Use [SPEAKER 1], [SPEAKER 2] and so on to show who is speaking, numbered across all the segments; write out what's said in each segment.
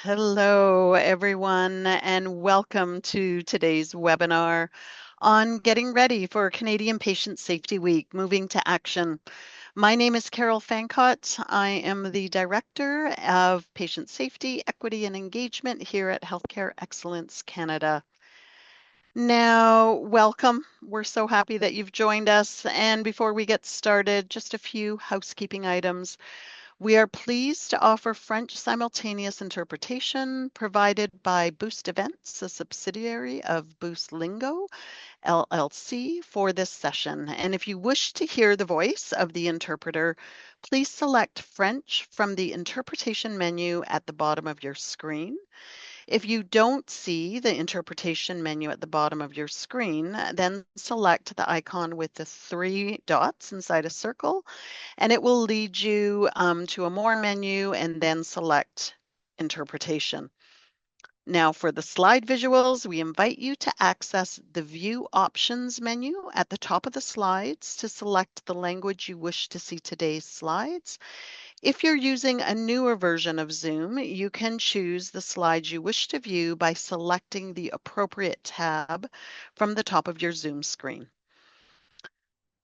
[SPEAKER 1] Hello, everyone, and welcome to today's webinar on getting ready for Canadian Patient Safety Week, Moving to Action. My name is Carol Fancott. I am the Director of Patient Safety, Equity and Engagement here at Healthcare Excellence Canada. Now, welcome. We're so happy that you've joined us. And before we get started, just a few housekeeping items. We are pleased to offer French simultaneous interpretation provided by Boost Events, a subsidiary of Boost Lingo LLC, for this session. And if you wish to hear the voice of the interpreter, please select French from the interpretation menu at the bottom of your screen. If you don't see the interpretation menu at the bottom of your screen, then select the icon with the 3 dots inside a circle, and it will lead you to a More menu and then select Interpretation. Now for the slide visuals, we invite you to access the View Options menu at the top of the slides to select the language you wish to see today's slides. If you're using a newer version of Zoom, you can choose the slides you wish to view by selecting the appropriate tab from the top of your Zoom screen.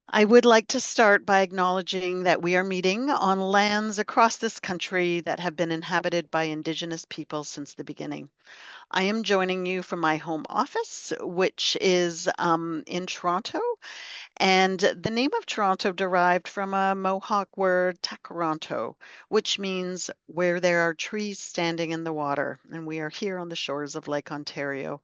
[SPEAKER 1] I would like to start by acknowledging that we are meeting on lands across this country that have been inhabited by Indigenous people since the beginning. I am joining you from my home office, which is in Toronto, and the name of Toronto derived from a Mohawk word, Takaranto, which means where there are trees standing in the water. And we are here on the shores of Lake Ontario.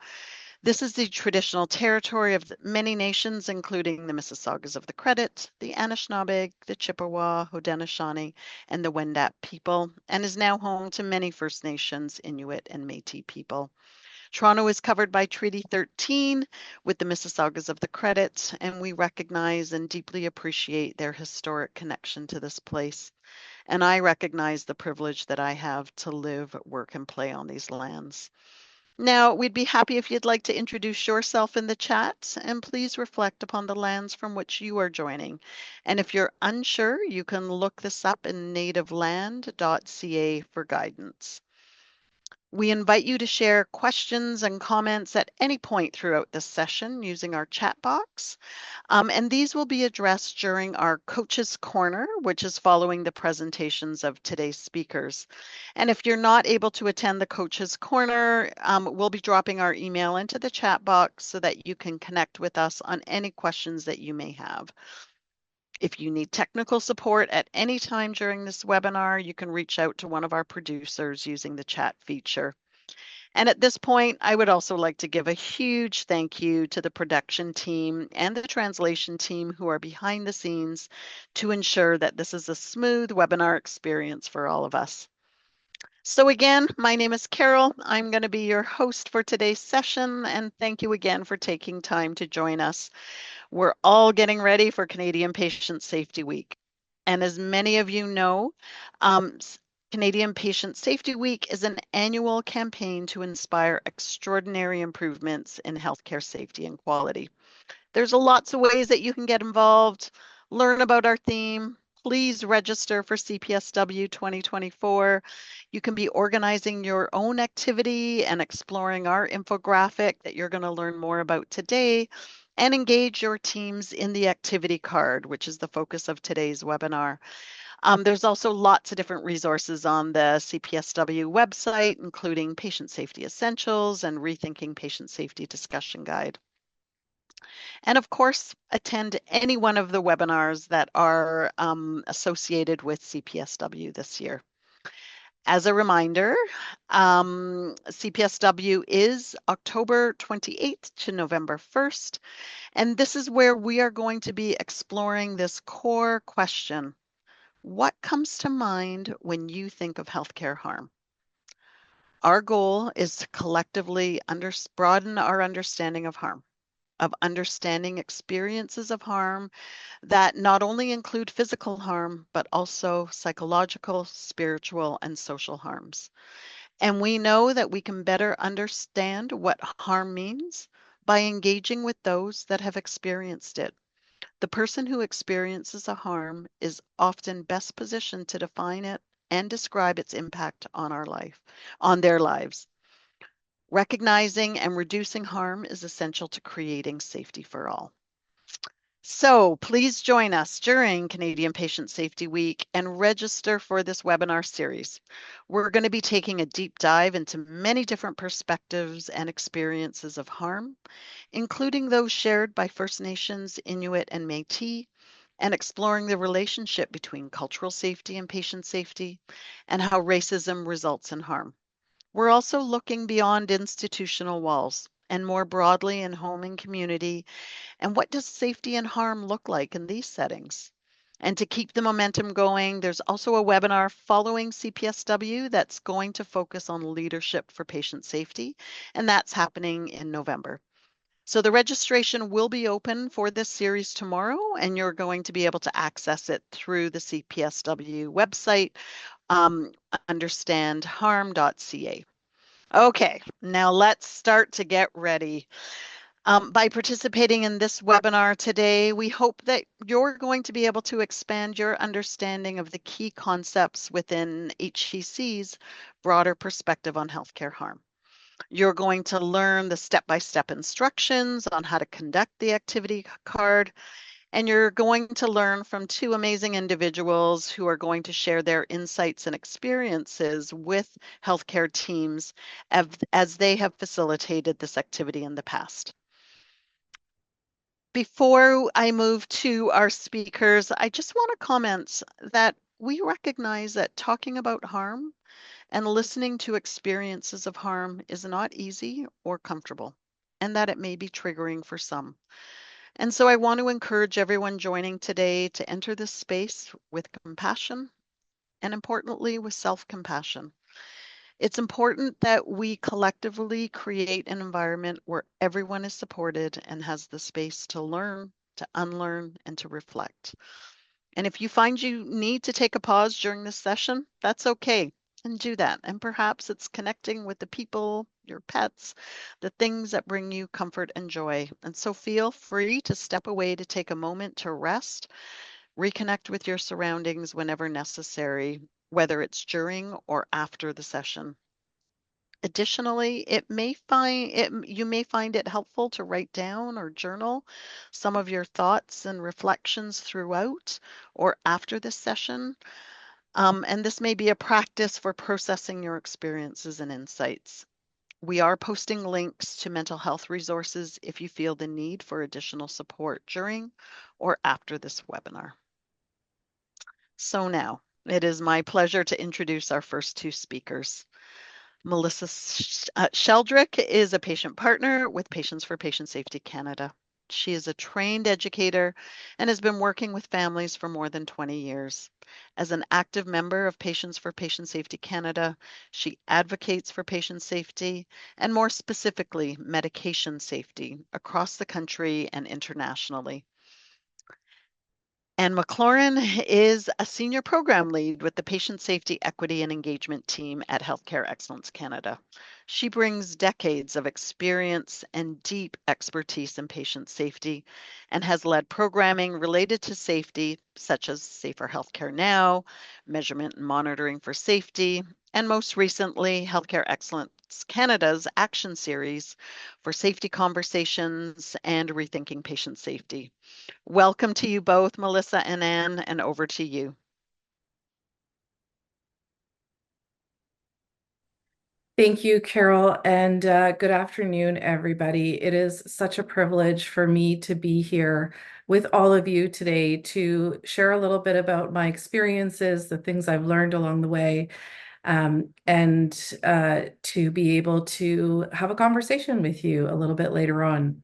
[SPEAKER 1] This is the traditional territory of many nations, including the Mississaugas of the Credit, the Anishinaabe, the Chippewa, Haudenosaunee, and the Wendat people, and is now home to many First Nations, Inuit, and Métis people. Toronto is covered by Treaty 13 with the Mississaugas of the Credit, and we recognize and deeply appreciate their historic connection to this place. And I recognize the privilege that I have to live, work, and play on these lands. Now, we'd be happy if you'd like to introduce yourself in the chat, and please reflect upon the lands from which you are joining. And if you're unsure, you can look this up in nativeland.ca for guidance. We invite you to share questions and comments at any point throughout this session using our chat box. And these will be addressed during our Coaches Corner, which is following the presentations of today's speakers. And if you're not able to attend the Coaches Corner, we'll be dropping our email into the chat box so that you can connect with us on any questions that you may have. If you need technical support at any time during this webinar, you can reach out to one of our producers using the chat feature. And at this point, I would also like to give a huge thank you to the production team and the translation team who are behind the scenes to ensure that this is a smooth webinar experience for all of us. So again, my name is Carol. I'm going to be your host for today's session, and thank you again for taking time to join us. We're all getting ready for Canadian Patient Safety Week. And as many of you know, Canadian Patient Safety Week is an annual campaign to inspire extraordinary improvements in healthcare safety and quality. There's lots of ways that you can get involved, learn about our theme. Please register for CPSW 2024. You can be organizing your own activity and exploring our infographic that you're going to learn more about today, and engage your teams in the activity card, which is the focus of today's webinar. There's also lots of different resources on the CPSW website, including Patient Safety Essentials and Rethinking Patient Safety Discussion Guide. And of course, attend any one of the webinars that are associated with CPSW this year. As a reminder, CPSW is October 28th to November 1st, and this is where we are going to be exploring this core question. What comes to mind when you think of healthcare harm? Our goal is to collectively broaden our understanding of harm, of understanding experiences of harm that not only include physical harm, but also psychological, spiritual, and social harms. And we know that we can better understand what harm means by engaging with those that have experienced it. The person who experiences a harm is often best positioned to define it and describe its impact on their lives. Recognizing and reducing harm is essential to creating safety for all. So please join us during Canadian Patient Safety Week and register for this webinar series. We're going to be taking a deep dive into many different perspectives and experiences of harm, including those shared by First Nations, Inuit, and Métis, and exploring the relationship between cultural safety and patient safety and how racism results in harm. We're also looking beyond institutional walls and more broadly in home and community. And what does safety and harm look like in these settings? And to keep the momentum going, there's also a webinar following CPSW that's going to focus on leadership for patient safety, and that's happening in November. So the registration will be open for this series tomorrow, and you're going to be able to access it through the CPSW website, understandharm.ca. Okay, now let's start to get ready. By participating in this webinar today, we hope that you're going to be able to expand your understanding of the key concepts within HCC's broader perspective on healthcare harm. You're going to learn the step-by-step instructions on how to conduct the activity card, and you're going to learn from two amazing individuals who are going to share their insights and experiences with healthcare teams as they have facilitated this activity in the past. Before I move to our speakers, I just want to comment that we recognize that talking about harm and listening to experiences of harm is not easy or comfortable, and that it may be triggering for some. And so I want to encourage everyone joining today to enter this space with compassion and, importantly, with self-compassion. It's important that we collectively create an environment where everyone is supported and has the space to learn, to unlearn, and to reflect. And if you find you need to take a pause during this session, that's okay. And do that. And perhaps it's connecting with the people, your pets, the things that bring you comfort and joy. And so feel free to step away to take a moment to rest, reconnect with your surroundings whenever necessary, whether it's during or after the session. Additionally, you may find it helpful to write down or journal some of your thoughts and reflections throughout or after this session. And this may be a practice for processing your experiences and insights. We are posting links to mental health resources if you feel the need for additional support during or after this webinar. So now, it is my pleasure to introduce our first two speakers. Melissa Sheldrick is a patient partner with Patients for Patient Safety Canada. She is a trained educator and has been working with families for more than 20 years. As an active member of Patients for Patient Safety Canada, she advocates for patient safety and, more specifically, medication safety across the country and internationally. And MacLaurin is a senior program lead with the Patient Safety, Equity and Engagement team at Healthcare Excellence Canada. She brings decades of experience and deep expertise in patient safety and has led programming related to safety, such as Safer Healthcare Now, Measurement and Monitoring for Safety, and most recently, Healthcare Excellence Canada's Action Series for Safety Conversations and Rethinking Patient Safety. Welcome to you both, Melissa and Anne, and over to you.
[SPEAKER 2] Thank you, Carol, and good afternoon, everybody. It is such a privilege for me to be here with all of you today to share a little bit about my experiences, the things I've learned along the way, and to be able to have a conversation with you a little bit later on.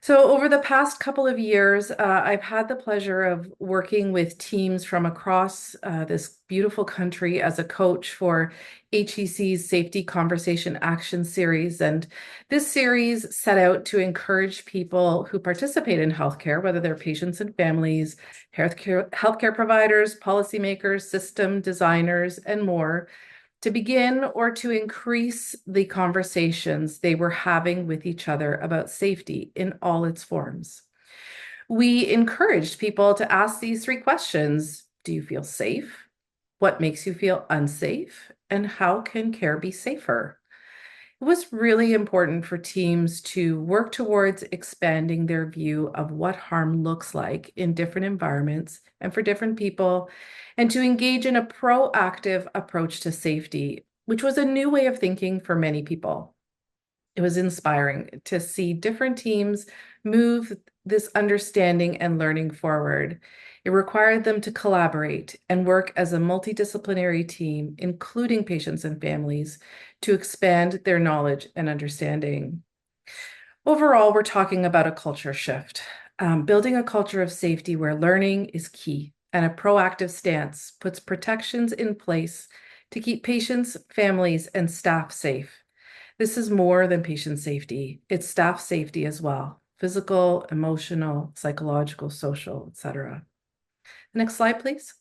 [SPEAKER 2] So over the past couple of years, I've had the pleasure of working with teams from across this beautiful country as a coach for HEC's Safety Conversation Action Series. And this series set out to encourage people who participate in healthcare, whether they're patients and families, healthcare providers, policymakers, system designers, and more, to begin or to increase the conversations they were having with each other about safety in all its forms. We encouraged people to ask these three questions. Do you feel safe? What makes you feel unsafe? And how can care be safer? It was really important for teams to work towards expanding their view of what harm looks like in different environments and for different people, and to engage in a proactive approach to safety, which was a new way of thinking for many people. It was inspiring to see different teams move this understanding and learning forward. It required them to collaborate and work as a multidisciplinary team, including patients and families, to expand their knowledge and understanding. Overall, we're talking about a culture shift, building a culture of safety where learning is key and a proactive stance puts protections in place to keep patients, families, and staff safe. This is more than patient safety. It's staff safety as well. Physical, emotional, psychological, social, etc. Next slide, please.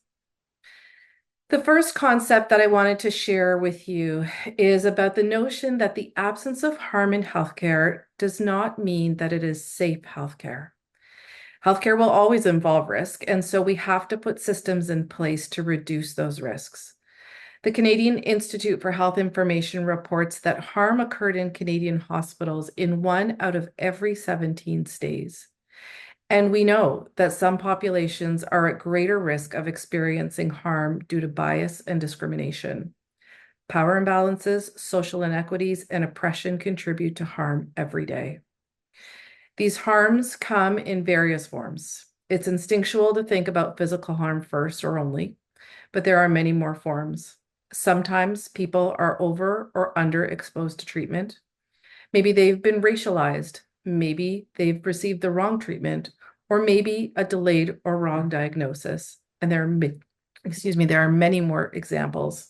[SPEAKER 2] The first concept that I wanted to share with you is about the notion that the absence of harm in healthcare does not mean that it is safe healthcare. Healthcare will always involve risk, and so we have to put systems in place to reduce those risks. The Canadian Institute for Health Information reports that harm occurred in Canadian hospitals in 1 out of every 17 stays. And we know that some populations are at greater risk of experiencing harm due to bias and discrimination. Power imbalances, social inequities, and oppression contribute to harm every day. These harms come in various forms. It's instinctual to think about physical harm first or only, but there are many more forms. Sometimes people are over or underexposed to treatment. Maybe they've been racialized. Maybe they've received the wrong treatment, or maybe a delayed or wrong diagnosis. And there are many more examples.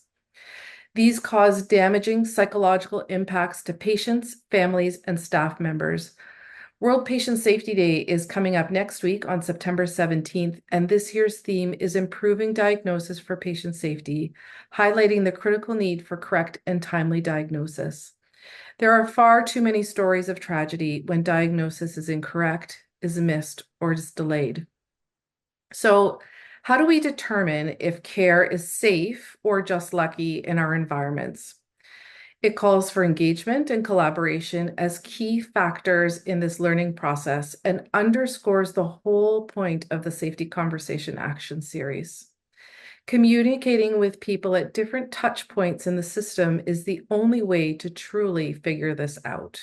[SPEAKER 2] These cause damaging psychological impacts to patients, families, and staff members. World Patient Safety Day is coming up next week on September 17th, and this year's theme is improving diagnosis for patient safety, highlighting the critical need for correct and timely diagnosis. There are far too many stories of tragedy when diagnosis is incorrect, is missed, or is delayed. So, how do we determine if care is safe or just lucky in our environments? It calls for engagement and collaboration as key factors in this learning process and underscores the whole point of the Safety Conversation Action Series. Communicating with people at different touch points in the system is the only way to truly figure this out.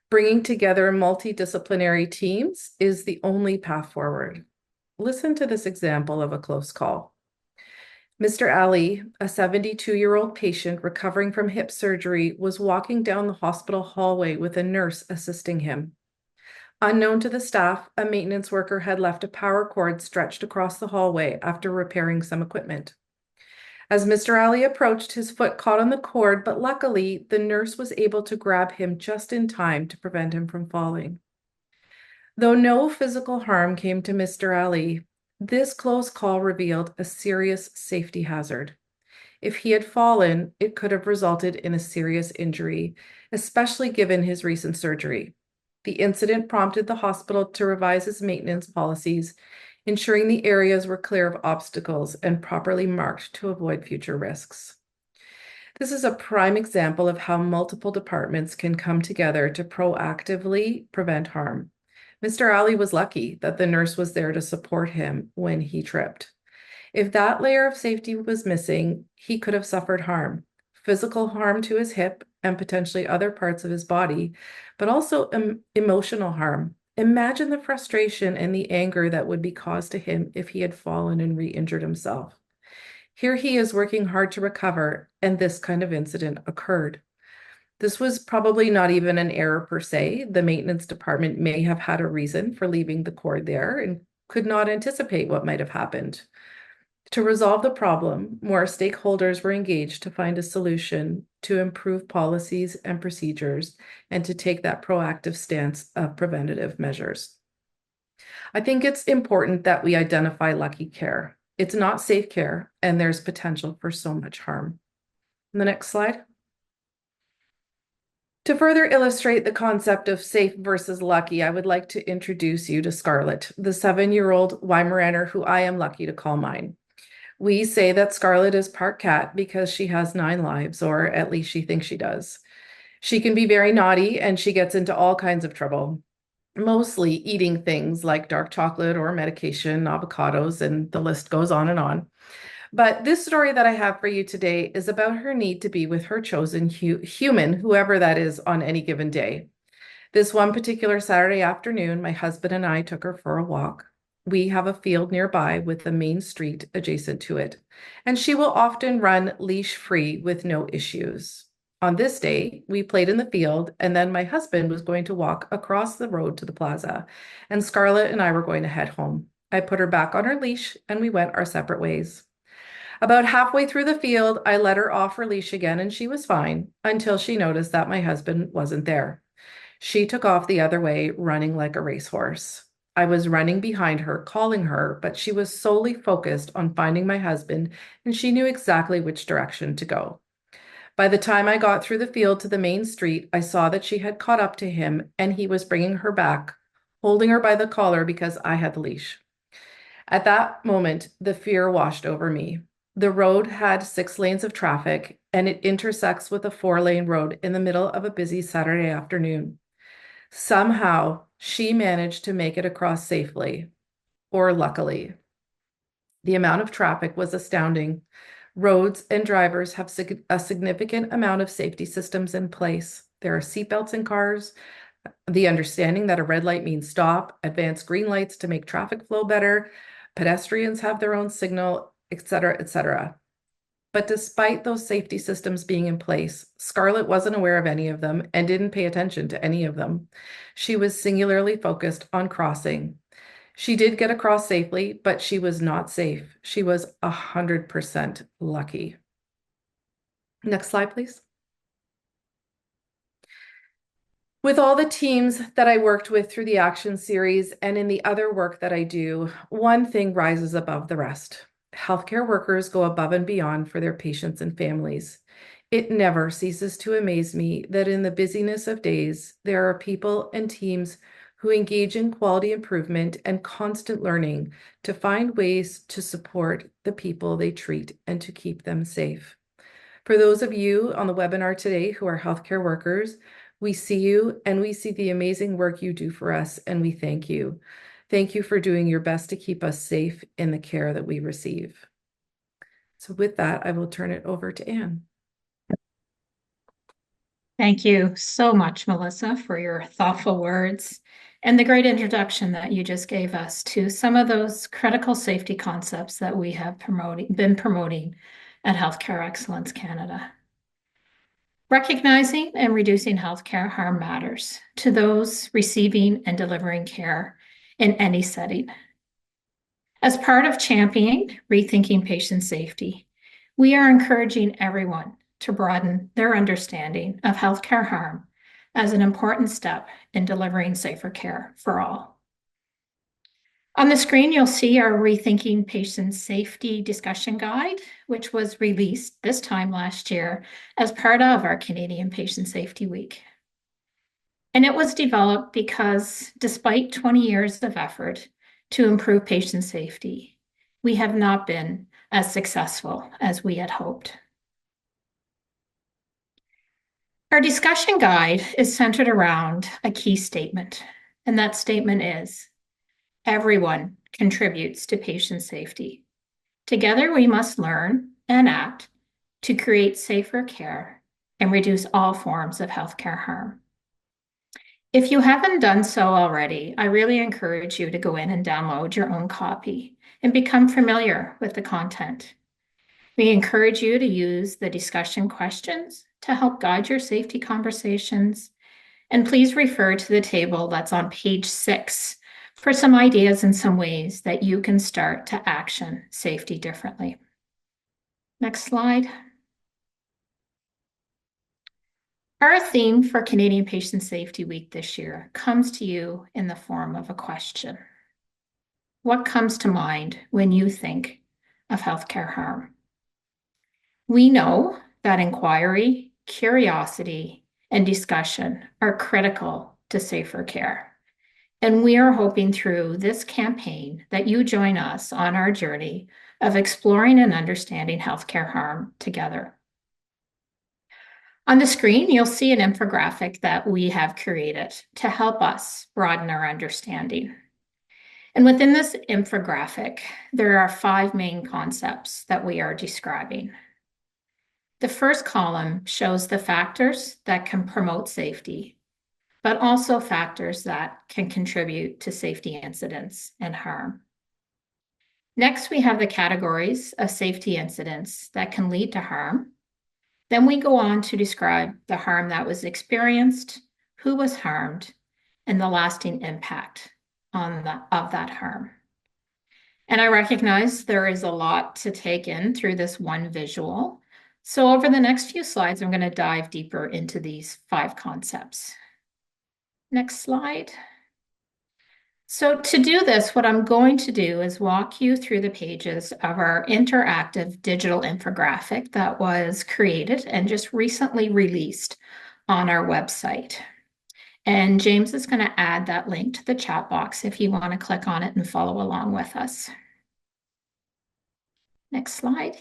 [SPEAKER 2] Bringing together multidisciplinary teams is the only path forward. Listen to this example of a close call. Mr. Ali, a 72-year-old patient recovering from hip surgery, was walking down the hospital hallway with a nurse assisting him. Unknown to the staff, a maintenance worker had left a power cord stretched across the hallway after repairing some equipment. As Mr. Ali approached, his foot caught on the cord, but luckily, the nurse was able to grab him just in time to prevent him from falling. Though no physical harm came to Mr. Ali, this close call revealed a serious safety hazard. If he had fallen, it could have resulted in a serious injury, especially given his recent surgery. The incident prompted the hospital to revise its maintenance policies, ensuring the areas were clear of obstacles and properly marked to avoid future risks. This is a prime example of how multiple departments can come together to proactively prevent harm. Mr. Ali was lucky that the nurse was there to support him when he tripped. If that layer of safety was missing, he could have suffered harm, physical harm to his hip and potentially other parts of his body, but also emotional harm. Imagine the frustration and the anger that would be caused to him if he had fallen and re-injured himself. Here he is working hard to recover, and this kind of incident occurred. This was probably not even an error per se. The maintenance department may have had a reason for leaving the cord there and could not anticipate what might have happened. To resolve the problem, more stakeholders were engaged to find a solution to improve policies and procedures and to take that proactive stance of preventative measures. I think it's important that we identify lucky care. It's not safe care, and there's potential for so much harm. The next slide. To further illustrate the concept of safe versus lucky, I would like to introduce you to Scarlett, the 7-year-old Weimaraner who I am lucky to call mine. We say that Scarlett is part cat because she has 9 lives, or at least she thinks she does. She can be very naughty and she gets into all kinds of trouble, mostly eating things like dark chocolate or medication, avocados, and the list goes on and on. But this story that I have for you today is about her need to be with her chosen human, whoever that is, on any given day. This one particular Saturday afternoon, my husband and I took her for a walk. We have a field nearby with a main street adjacent to it, and she will often run leash free with no issues. On this day, we played in the field, and then my husband was going to walk across the road to the plaza, and Scarlett and I were going to head home. I put her back on her leash, and we went our separate ways. About halfway through the field, I let her off her leash again, and she was fine until she noticed that my husband wasn't there. She took off the other way, running like a racehorse. I was running behind her, calling her, but she was solely focused on finding my husband, and she knew exactly which direction to go. By the time I got through the field to the main street, I saw that she had caught up to him, and he was bringing her back, holding her by the collar because I had the leash. At that moment, the fear washed over me. The road had 6 lanes of traffic, and it intersects with a 4-lane road in the middle of a busy Saturday afternoon. Somehow, she managed to make it across safely, or luckily. The amount of traffic was astounding. Roads and drivers have a significant amount of safety systems in place. There are seatbelts in cars, the understanding that a red light means stop, advanced green lights to make traffic flow better, pedestrians have their own signal, etc., etc. But despite those safety systems being in place, Scarlett wasn't aware of any of them and didn't pay attention to any of them. She was singularly focused on crossing. She did get across safely, but she was not safe. She was 100% lucky. Next slide, please. With all the teams that I worked with through the Action series and in the other work that I do, one thing rises above the rest. Healthcare workers go above and beyond for their patients and families. It never ceases to amaze me that in the busyness of days, there are people and teams who engage in quality improvement and constant learning to find ways to support the people they treat and to keep them safe. For those of you on the webinar today who are healthcare workers, we see you and we see the amazing work you do for us, and we thank you. Thank you for doing your best to keep us safe in the care that we receive. So with that, I will turn it over to Anne.
[SPEAKER 3] Thank you so much, Melissa, for your thoughtful words and the great introduction that you just gave us to some of those critical safety concepts that we have been promoting at Healthcare Excellence Canada. Recognizing and reducing healthcare harm matters to those receiving and delivering care in any setting. As part of championing rethinking patient safety, we are encouraging everyone to broaden their understanding of healthcare harm as an important step in delivering safer care for all. On the screen, you'll see our Rethinking Patient Safety discussion guide, which was released this time last year as part of our Canadian Patient Safety Week. And it was developed because despite 20 years of effort to improve patient safety, we have not been as successful as we had hoped. Our discussion guide is centered around a key statement, and that statement is, everyone contributes to patient safety. Together, we must learn and act to create safer care and reduce all forms of healthcare harm. If you haven't done so already, I really encourage you to go in and download your own copy and become familiar with the content. We encourage you to use the discussion questions to help guide your safety conversations. And please refer to the table that's on page 6 for some ideas and some ways that you can start to action safety differently. Next slide. Our theme for Canadian Patient Safety Week this year comes to you in the form of a question. What comes to mind when you think of healthcare harm? We know that inquiry, curiosity, and discussion are critical to safer care. And we are hoping through this campaign that you join us on our journey of exploring and understanding healthcare harm together. On the screen, you'll see an infographic that we have created to help us broaden our understanding. And within this infographic, there are 5 main concepts that we are describing. The first column shows the factors that can promote safety, but also factors that can contribute to safety incidents and harm. Next, we have the categories of safety incidents that can lead to harm. Then we go on to describe the harm that was experienced, who was harmed, and the lasting impact of that harm. And I recognize there is a lot to take in through this one visual. So over the next few slides, I'm going to dive deeper into these 5 concepts. Next slide. So to do this, what I'm going to do is walk you through the pages of our interactive digital infographic that was created and just recently released on our website. And James is going to add that link to the chat box if you want to click on it and follow along with us. Next slide.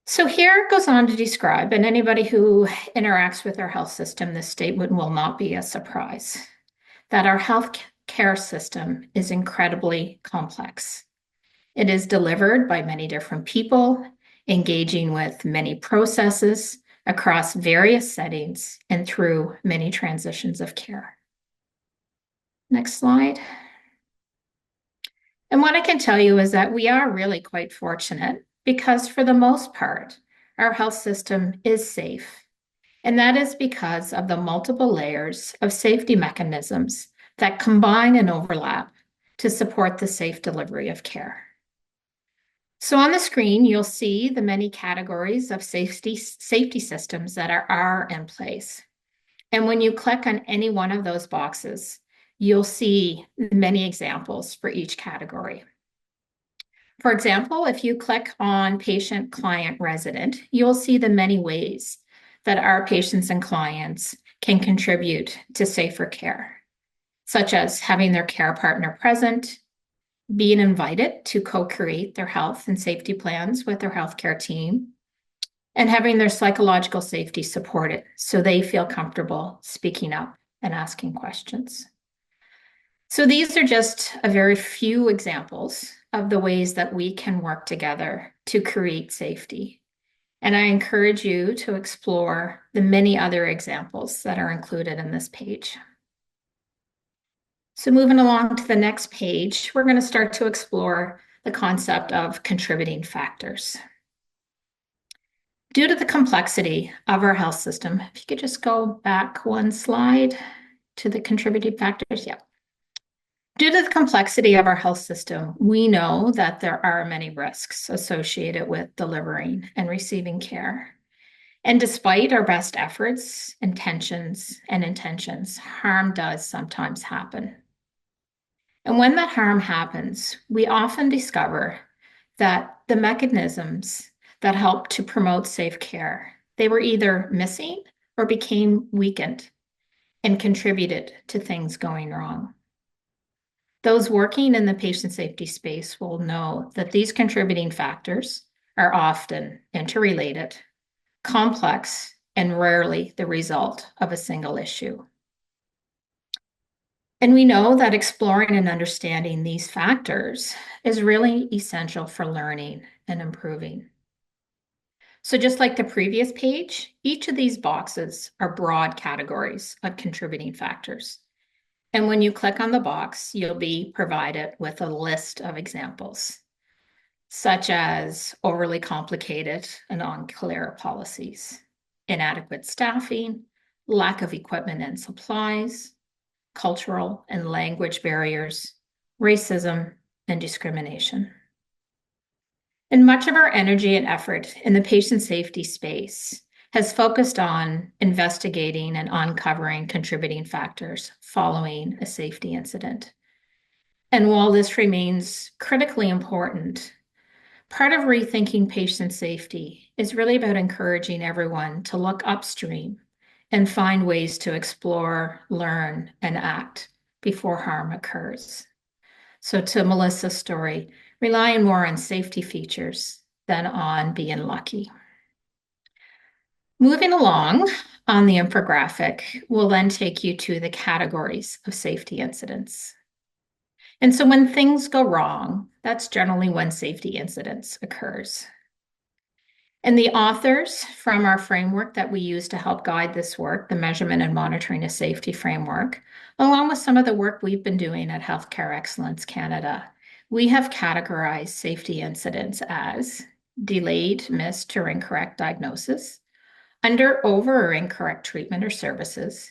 [SPEAKER 3] So here it goes on to describe, and anybody who interacts with our health system, this statement will not be a surprise, that our healthcare system is incredibly complex. It is delivered by many different people, engaging with many processes across various settings and through many transitions of care. Next slide. And what I can tell you is that we are really quite fortunate because for the most part, our health system is safe. And that is because of the multiple layers of safety mechanisms that combine and overlap to support the safe delivery of care. So on the screen, you'll see the many categories of safety systems that are in place. And when you click on any one of those boxes, you'll see many examples for each category. For example, if you click on patient, client, resident, you'll see the many ways that our patients and clients can contribute to safer care, such as having their care partner present, being invited to co-create their health and safety plans with their healthcare team, and having their psychological safety supported so they feel comfortable speaking up and asking questions. So these are just a very few examples of the ways that we can work together to create safety. And I encourage you to explore the many other examples that are included in this page. So moving along to the next page, we're going to start to explore the concept of contributing factors. Due to the complexity of our health system, if you could just go back one slide to the contributing factors, yeah. Due to the complexity of our health system, we know that there are many risks associated with delivering and receiving care. And despite our best efforts, intentions, harm does sometimes happen. And when that harm happens, we often discover that the mechanisms that help to promote safe care, they were either missing or became weakened and contributed to things going wrong. Those working in the patient safety space will know that these contributing factors are often interrelated, complex, and rarely the result of a single issue. And we know that exploring and understanding these factors is really essential for learning and improving. So just like the previous page, each of these boxes are broad categories of contributing factors. And when you click on the box, you'll be provided with a list of examples, such as overly complicated and unclear policies, inadequate staffing, lack of equipment and supplies, cultural and language barriers, racism, and discrimination. And much of our energy and effort in the patient safety space has focused on investigating and uncovering contributing factors following a safety incident. And while this remains critically important, part of rethinking patient safety is really about encouraging everyone to look upstream and find ways to explore, learn, and act before harm occurs. So to Melissa's story, relying more on safety features than on being lucky. Moving along on the infographic, we'll then take you to the categories of safety incidents. And so when things go wrong, that's generally when safety incidents occurs. And the authors from our framework that we use to help guide this work, the Measurement and Monitoring of Safety Framework, along with some of the work we've been doing at Healthcare Excellence Canada, we have categorized safety incidents as delayed, missed, or incorrect diagnosis, under, over, or incorrect treatment or services,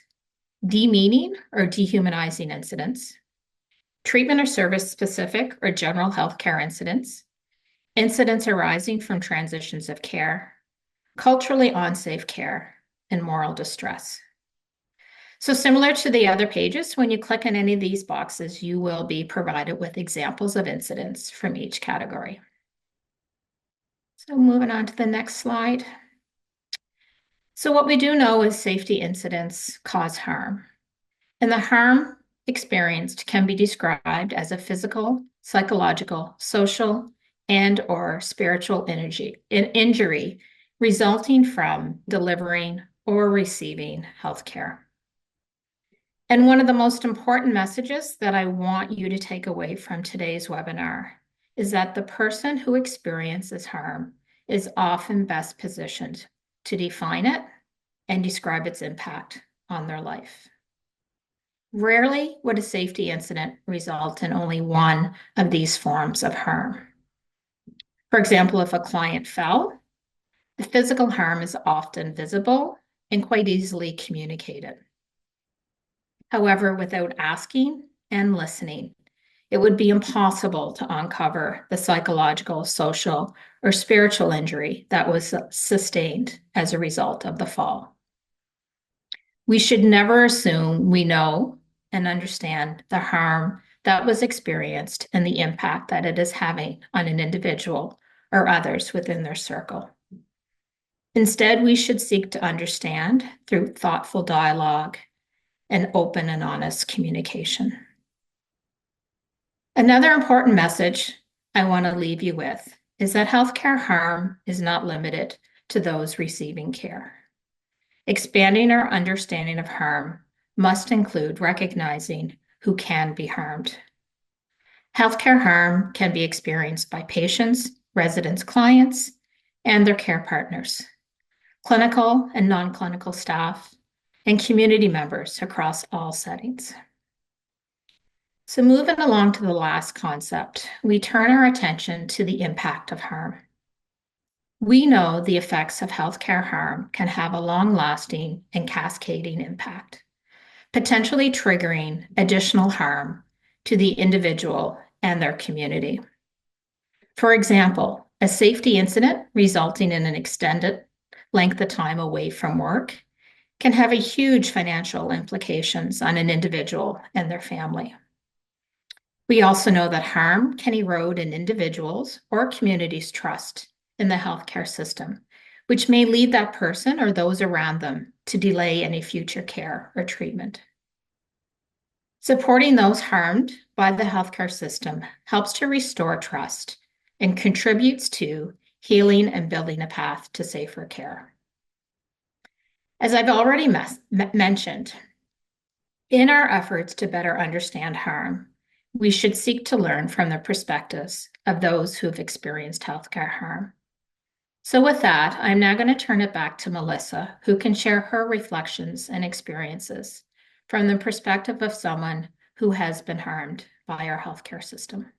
[SPEAKER 3] demeaning or dehumanizing incidents, treatment or service specific or general healthcare incidents, incidents arising from transitions of care, culturally unsafe care, and moral distress. So similar to the other pages, when you click on any of these boxes, you will be provided with examples of incidents from each category. So moving on to the next slide. So what we do know is safety incidents cause harm. And the harm experienced can be described as a physical, psychological, social, and or spiritual injury resulting from delivering or receiving healthcare. And one of the most important messages that I want you to take away from today's webinar is that the person who experiences harm is often best positioned to define it and describe its impact on their life. Rarely would a safety incident result in only one of these forms of harm. For example, if a client fell, the physical harm is often visible and quite easily communicated. However, without asking and listening, it would be impossible to uncover the psychological, social, or spiritual injury that was sustained as a result of the fall. We should never assume we know and understand the harm that was experienced and the impact that it is having on an individual or others within their circle. Instead, we should seek to understand through thoughtful dialogue and open and honest communication. Another important message I want to leave you with is that healthcare harm is not limited to those receiving care. Expanding our understanding of harm must include recognizing who can be harmed. Healthcare harm can be experienced by patients, residents, clients, and their care partners, clinical and non-clinical staff, and community members across all settings. So moving along to the last concept, we turn our attention to the impact of harm. We know the effects of healthcare harm can have a long-lasting and cascading impact, potentially triggering additional harm to the individual and their community. For example, a safety incident resulting in an extended length of time away from work can have a huge financial implications on an individual and their family. We also know that harm can erode an individual's or community's trust in the healthcare system, which may lead that person or those around them to delay any future care or treatment. Supporting those harmed by the healthcare system helps to restore trust and contributes to healing and building a path to safer care. As I've already mentioned, in our efforts to better understand harm, we should seek to learn from the perspectives of those who have experienced healthcare harm. So with that, I'm now going to turn it back to Melissa, who can share her reflections and experiences from the perspective of someone who has been harmed by our healthcare system.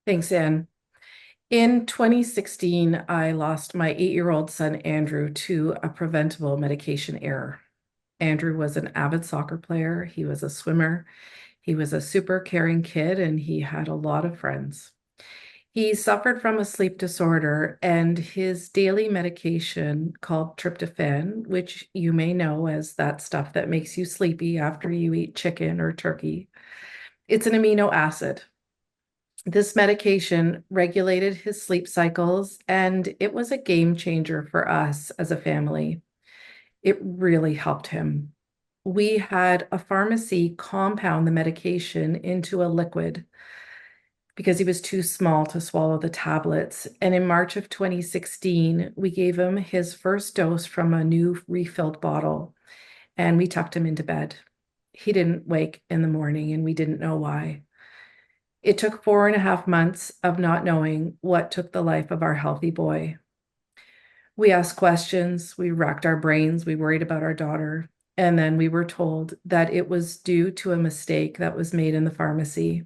[SPEAKER 2] Thanks, Anne. In 2016, I lost my 8-year-old son, Andrew, to a preventable medication error. Andrew was an avid soccer player. He was a swimmer. He was a super caring kid, and he had a lot of friends. He suffered from a sleep disorder, and his daily medication called tryptophan, which you may know as that stuff that makes you sleepy after you eat chicken or turkey. It's an amino acid. This medication regulated his sleep cycles, and it was a game changer for us as a family. It really helped him. We had a pharmacy compound the medication into a liquid. because he was too small to swallow the tablets. And in March of 2016, we gave him his first dose from a new refilled bottle, and we tucked him into bed. He didn't wake in the morning, and we didn't know why. It took 4.5 months of not knowing what took the life of our healthy boy. We asked questions, we racked our brains, we worried about our daughter, and then we were told that it was due to a mistake that was made in the pharmacy.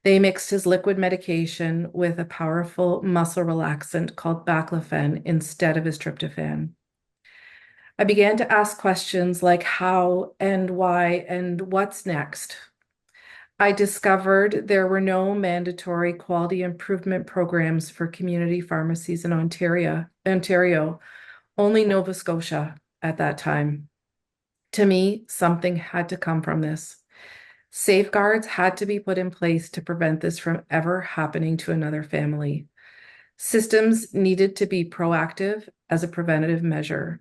[SPEAKER 2] They mixed his liquid medication with a powerful muscle relaxant called baclofen instead of his tryptophan. I began to ask questions like how and why and what's next. I discovered there were no mandatory quality improvement programs for community pharmacies in Ontario, only Nova Scotia at that time. To me, something had to come from this. Safeguards had to be put in place to prevent this from ever happening to another family. Systems needed to be proactive as a preventative measure.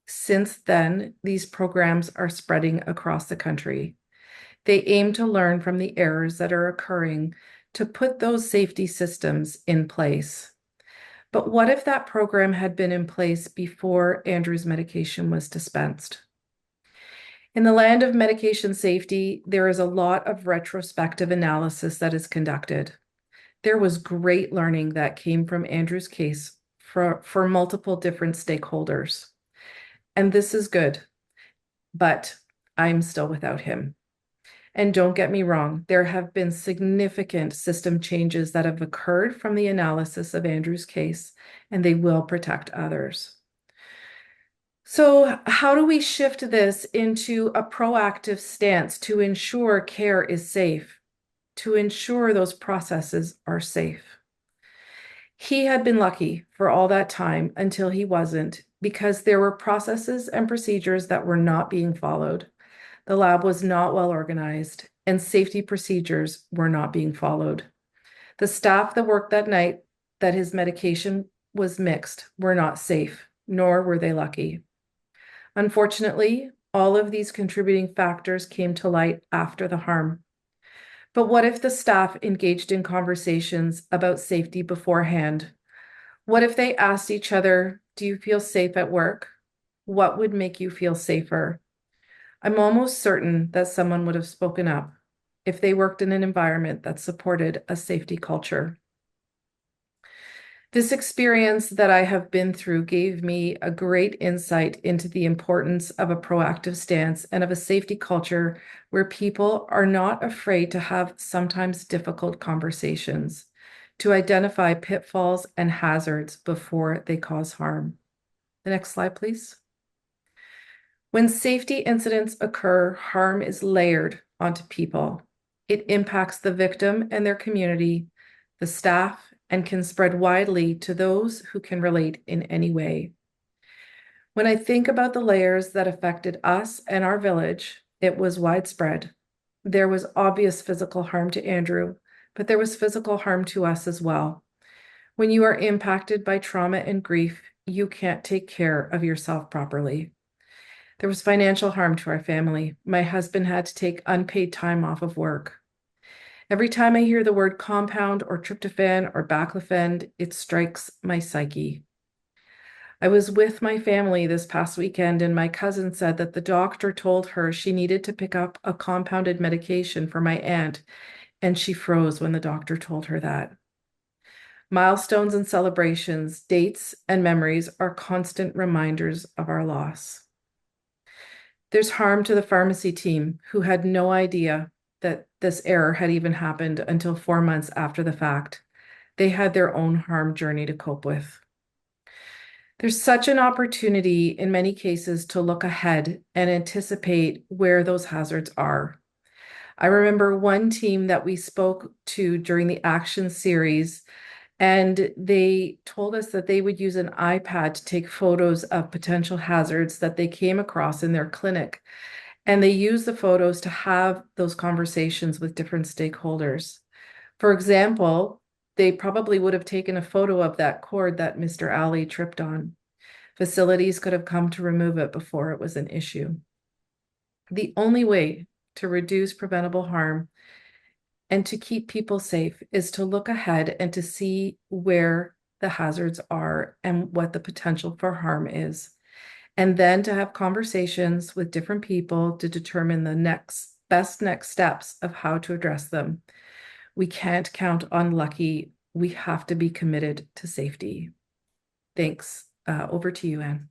[SPEAKER 2] Since then, these programs are spreading across the country. They aim to learn from the errors that are occurring to put those safety systems in place. But what if that program had been in place before Andrew's medication was dispensed? In the land of medication safety, there is a lot of retrospective analysis that is conducted. There was great learning that came from Andrew's case for multiple different stakeholders. And this is good, but I'm still without him. And don't get me wrong, there have been significant system changes that have occurred from the analysis of Andrew's case, and they will protect others. So how do we shift this into a proactive stance to ensure care is safe, to ensure those processes are safe? He had been lucky for all that time until he wasn't, because there were processes and procedures that were not being followed. The lab was not well organized, and safety procedures were not being followed. The staff that worked that night that his medication was mixed were not safe, nor were they lucky. Unfortunately, all of these contributing factors came to light after the harm. But what if the staff engaged in conversations about safety beforehand? What if they asked each other, "Do you feel safe at work? What would make you feel safer?" I'm almost certain that someone would have spoken up if they worked in an environment that supported a safety culture. This experience that I have been through gave me a great insight into the importance of a proactive stance and of a safety culture where people are not afraid to have sometimes difficult conversations, to identify pitfalls and hazards before they cause harm. The next slide, please. When safety incidents occur, harm is layered onto people. It impacts the victim and their community, the staff, and can spread widely to those who can relate in any way. When I think about the layers that affected us and our village, it was widespread. There was obvious physical harm to Andrew, but there was physical harm to us as well. When you are impacted by trauma and grief, you can't take care of yourself properly. There was financial harm to our family. My husband had to take unpaid time off of work. Every time I hear the word compound or tryptophan or baclofen, it strikes my psyche. I was with my family this past weekend, and my cousin said that the doctor told her she needed to pick up a compounded medication for my aunt, and she froze when the doctor told her that. Milestones and celebrations, dates and memories are constant reminders of our loss. There's harm to the pharmacy team who had no idea that this error had even happened until 4 months after the fact. They had their own harm journey to cope with. There's such an opportunity in many cases to look ahead and anticipate where those hazards are. I remember one team that we spoke to during the action series, and they told us that they would use an iPad to take photos of potential hazards that they came across in their clinic. And they use the photos to have those conversations with different stakeholders. For example, they probably would have taken a photo of that cord that Mr. Ali tripped on. Facilities could have come to remove it before it was an issue. The only way to reduce preventable harm and to keep people safe is to look ahead and to see where the hazards are and what the potential for harm is. And then to have conversations with different people to determine the best next steps of how to address them. We can't count on lucky. We have to be committed to safety. Thanks. Over to you, Anne.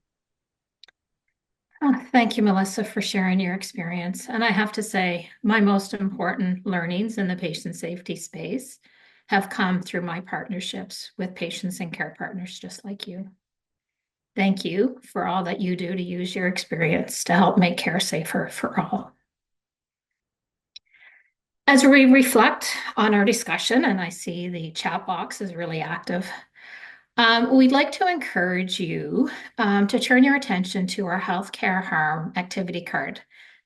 [SPEAKER 3] Oh, thank you, Melissa, for sharing your experience. And I have to say, my most important learnings in the patient safety space have come through my partnerships with patients and care partners just like you. Thank you for all that you do to use your experience to help make care safer for all. As we reflect on our discussion, and I see the chat box is really active, we'd like to encourage you to turn your attention to our healthcare harm activity card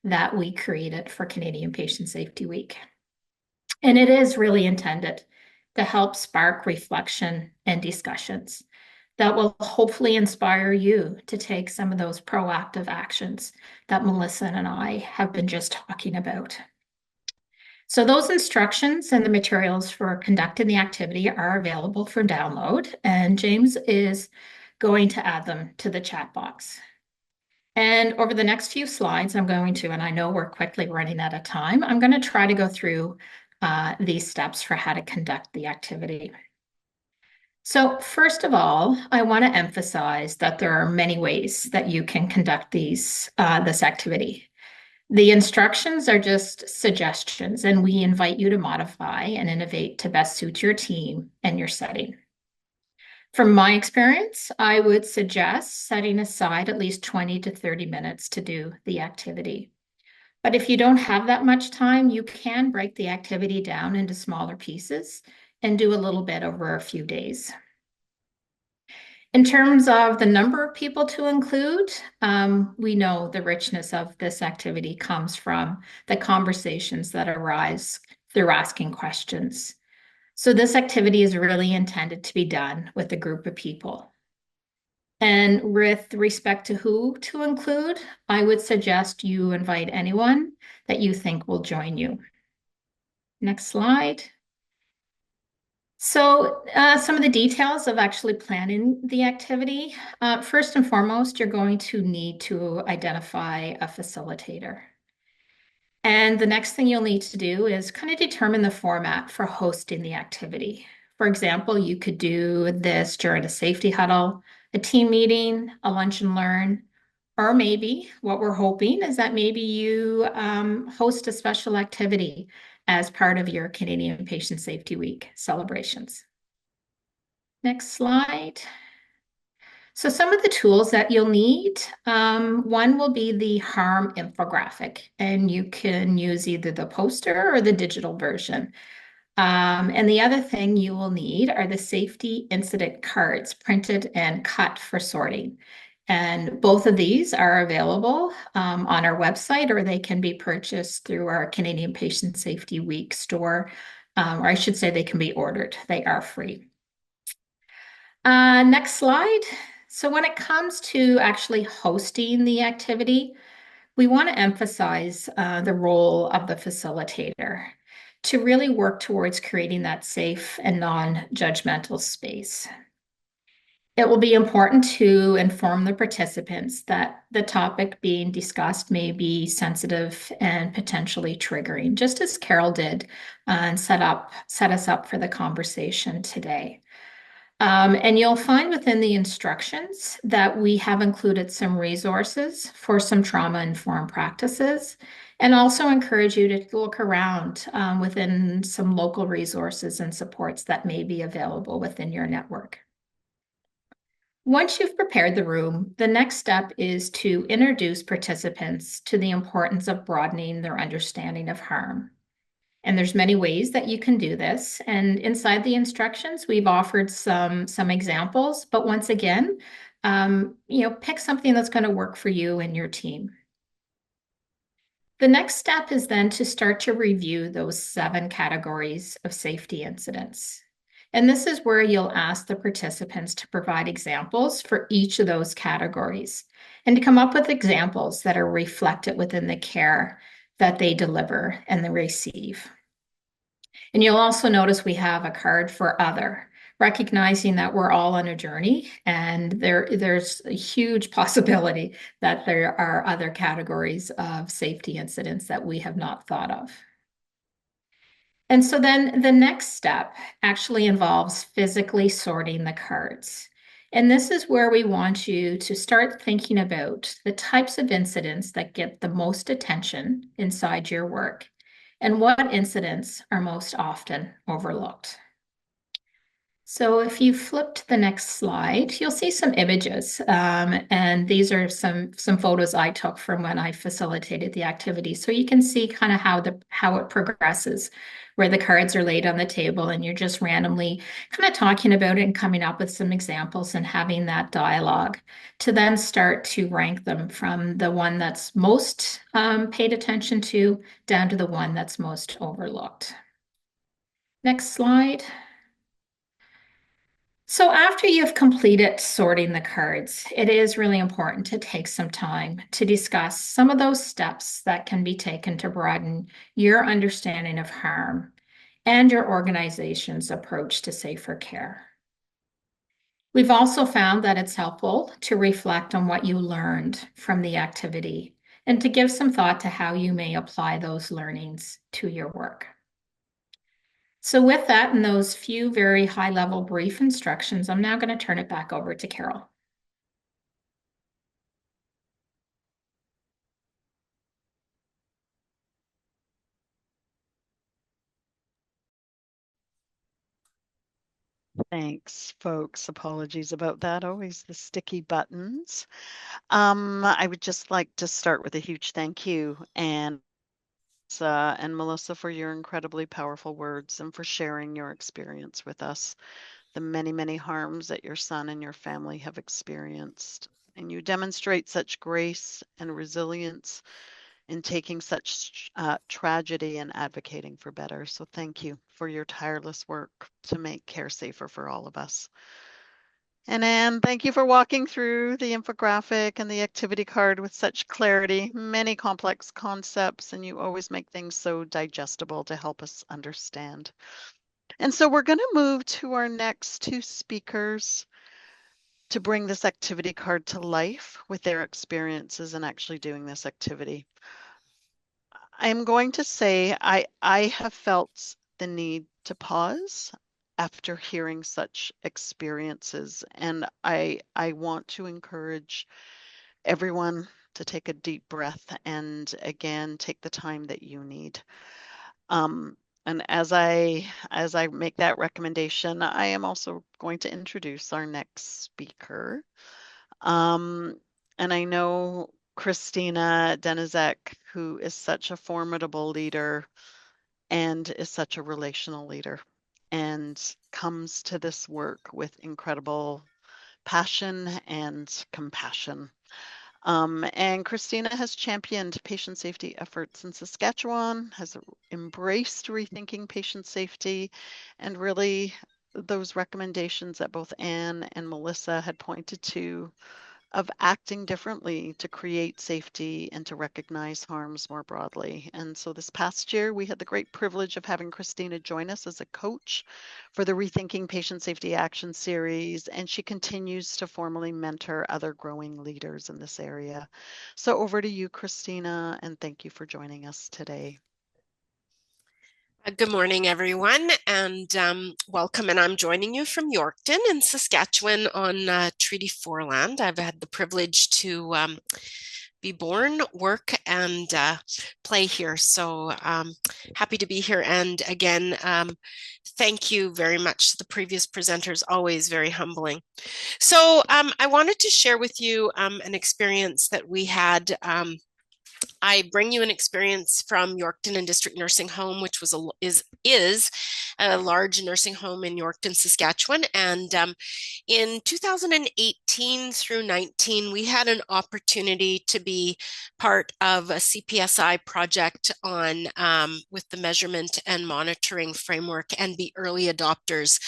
[SPEAKER 3] that we created for Canadian Patient Safety Week. And it is really intended to help spark reflection and discussions that will hopefully inspire you to take some of those proactive actions that Melissa and I have been just talking about. So those instructions and the materials for conducting the activity are available for download, and James is going to add them to the chat box. And over the next few slides, I'm going to, and I know we're quickly running out of time, I'm going to try to go through these steps for how to conduct the activity. So first of all, I want to emphasize that there are many ways that you can conduct this activity. The instructions are just suggestions, and we invite you to modify and innovate to best suit your team and your setting. From my experience, I would suggest setting aside at least 20 to 30 minutes to do the activity. But if you don't have that much time, you can break the activity down into smaller pieces and do a little bit over a few days. In terms of the number of people to include, we know the richness of this activity comes from the conversations that arise through asking questions. So this activity is really intended to be done with a group of people. And with respect to who to include, I would suggest you invite anyone that you think will join you. Next slide. So some of the details of actually planning the activity. First and foremost, you're going to need to identify a facilitator. And the next thing you'll need to do is kind of determine the format for hosting the activity. For example, you could do this during a safety huddle, a team meeting, a lunch and learn, or maybe what we're hoping is that maybe you host a special activity as part of your Canadian Patient Safety Week celebrations. Next slide. So some of the tools that you'll need, one will be the harm infographic, and you can use either the poster or the digital version. And the other thing you will need are the safety incident cards printed and cut for sorting. And both of these are available on our website, or they can be purchased through our Canadian Patient Safety Week store, or I should say they can be ordered. They are free. Next slide. So when it comes to actually hosting the activity, we want to emphasize the role of the facilitator to really work towards creating that safe and non-judgmental space. It will be important to inform the participants that the topic being discussed may be sensitive and potentially triggering, just as Carol did and set us up for the conversation today. And you'll find within the instructions that we have included some resources for some trauma-informed practices, and also encourage you to look around within some local resources and supports that may be available within your network. Once you've prepared the room, the next step is to introduce participants to the importance of broadening their understanding of harm. And there's many ways that you can do this. And inside the we've offered some examples, but once again, pick something that's going to work for you and your team. The next step is then to start to review those 7 categories of safety incidents. And this is where you'll ask the participants to provide examples for each of those categories and to come up with examples that are reflected within the care that they deliver and they receive. And you'll also notice we have a card for other, recognizing that we're all on a journey and there's a huge possibility that there are other categories of safety incidents that we have not thought of. And so then the next step actually involves physically sorting the cards. And this is where we want you to start thinking about the types of incidents that get the most attention inside your work and what incidents are most often overlooked. So if you flip to the next slide, you'll see some images. And these are some photos I took from when I facilitated the activity. So you can see kind of how it progresses, where the cards are laid on the table and you're just randomly kind of talking about it and coming up with some examples and having that dialogue to then start to rank them from the one that's most paid attention to down to the one that's most overlooked. Next slide. So after you've completed sorting the cards, it is really important to take some time to discuss some of those steps that can be taken to broaden your understanding of harm and your organization's approach to safer care. We've also found that it's helpful to reflect on what you learned from the activity and to give some thought to how you may apply those learnings to your work. So with that and those few very high-level brief instructions, I'm now going to turn it back over to Carol.
[SPEAKER 1] Thanks, folks. Apologies about that. Always the sticky buttons. I would just like to start with a huge thank you and Melissa for your incredibly powerful words and for sharing your experience with us, the many, many harms that your son and your family have experienced. And you demonstrate such grace and resilience in taking such tragedy and advocating for better. So thank you for your tireless work to make care safer for all of us. And Anne, thank you for walking through the infographic and the activity card with such clarity, many complex concepts, and you always make things so digestible to help us understand. And so we're going to move to our next two speakers to bring this activity card to life with their experiences in actually doing this activity. I'm going to say I have felt the need to pause after hearing such experiences, and I want to encourage everyone to take a deep breath and again take the time that you need. And as I make that recommendation, I am also going to introduce our next speaker. And I know Christina Denysek, who is such a formidable leader and is such a relational leader and comes to this work with incredible passion and compassion. And Christina has championed patient safety efforts in Saskatchewan, has embraced rethinking patient safety, and really those recommendations that both Anne and Melissa had pointed to of acting differently to create safety and to recognize harms more broadly. And so this past year, we had the great privilege of having Christina join us as a coach for the Rethinking Patient Safety Action Series, and she continues to formally mentor other growing leaders in this area. So over to you, Christina, and thank you for joining us today.
[SPEAKER 4] Good morning, everyone, and welcome. And I'm joining you from Yorkton in Saskatchewan on Treaty 4 land. I've had the privilege to be born, work, and play here. So happy to be here. And again, thank you very much to the previous presenters, always very humbling. So I wanted to share with you an experience that we had. I bring you an experience from Yorkton and District Nursing Home, which was is a large nursing home in Yorkton, Saskatchewan. And in 2018 through 19, we had an opportunity to be part of a CPSI project on with the measurement and monitoring framework and be early adopters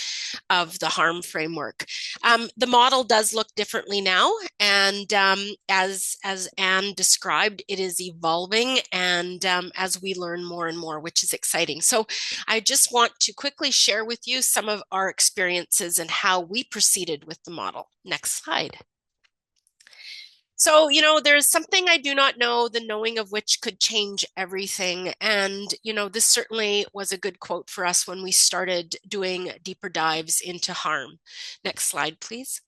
[SPEAKER 4] of the harm framework. The model does look differently now, and as Anne described, it is evolving evolving, and as we learn more and more, which is exciting. So I just want to quickly share with you some of our experiences and how we proceeded with the model. Next slide. So, there's something I do not know, the knowing of which could change everything. And, this certainly was a good quote for us when we started doing deeper dives into harm. Next slide, please.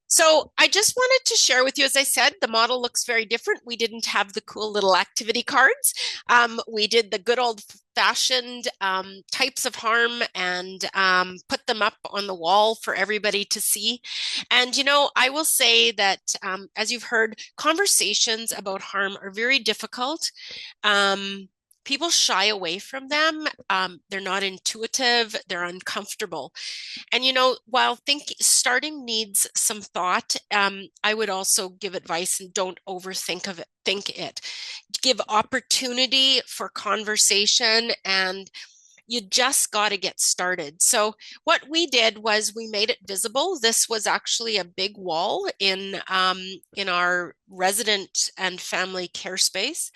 [SPEAKER 4] So I just wanted to share with you, as I said, the model looks very different. We didn't have the cool little activity cards. We did the good old fashioned types of harm and put them up on the wall for everybody to see. And, I will say that, as you've heard, conversations about harm are very difficult. People shy away from them. They're not intuitive. They're uncomfortable. And while starting needs some thought, I would also give advice and don't overthink of it. Think it. Give opportunity for conversation, and you just got to get started. So what we did was we made it visible. This was actually a big wall in our resident and family care space,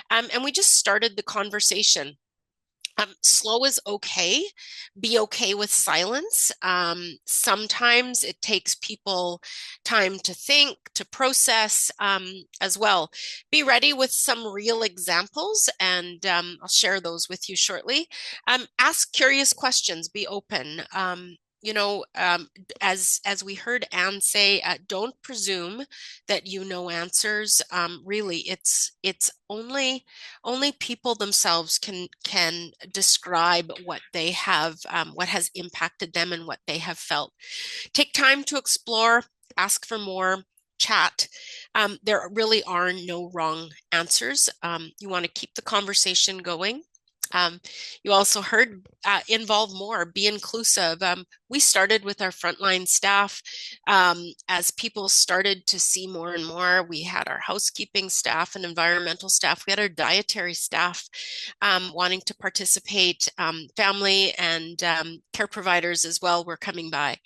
[SPEAKER 4] and we just started the conversation. Slow is okay. Be okay with silence. Sometimes it takes people time to think, to process as well. Be ready with some real examples, and I'll share those with you shortly. Ask curious questions. Be open. As we heard Anne say, don't presume that you know answers. Really, it's only people themselves can describe what they have, what has impacted them, and what they have felt. Take time to explore, ask for more, chat. There really are no wrong answers. You want to keep the conversation going. You also heard involve more, be inclusive. We started with our frontline staff. As people started to see more and more, we had our housekeeping staff and environmental staff. We had our dietary staff wanting to participate. Family and care providers as well were coming by.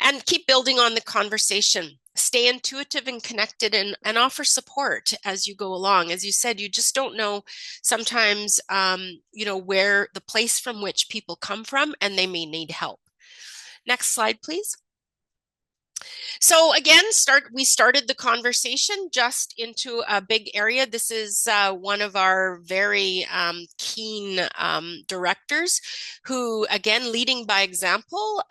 [SPEAKER 4] And keep building on the conversation. Stay intuitive and connected, and offer support as you go along. As you said, you just don't know sometimes, where the place from which people come from, and they may need help. Next slide, please. So again, we started the conversation just into a big area. This is one of our very keen directors who, again, leading by example,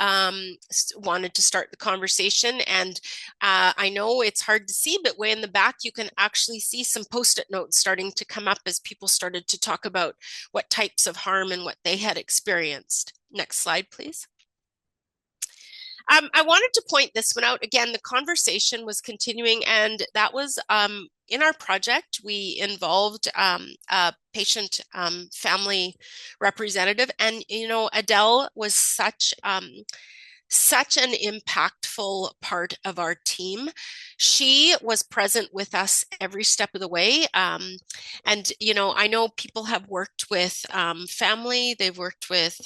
[SPEAKER 4] wanted to start the conversation. And I know it's hard to see, but way in the back, you can actually see some Post-it notes starting to come up as people started to talk about what types of harm and what they had experienced. Next slide, please. I wanted to point this one out. Again, the conversation was continuing, and that was in our project. We involved a patient family representative, and Adele was such an impactful part of our team. She was present with us every step of the way. And, I know people have worked with family, they've worked with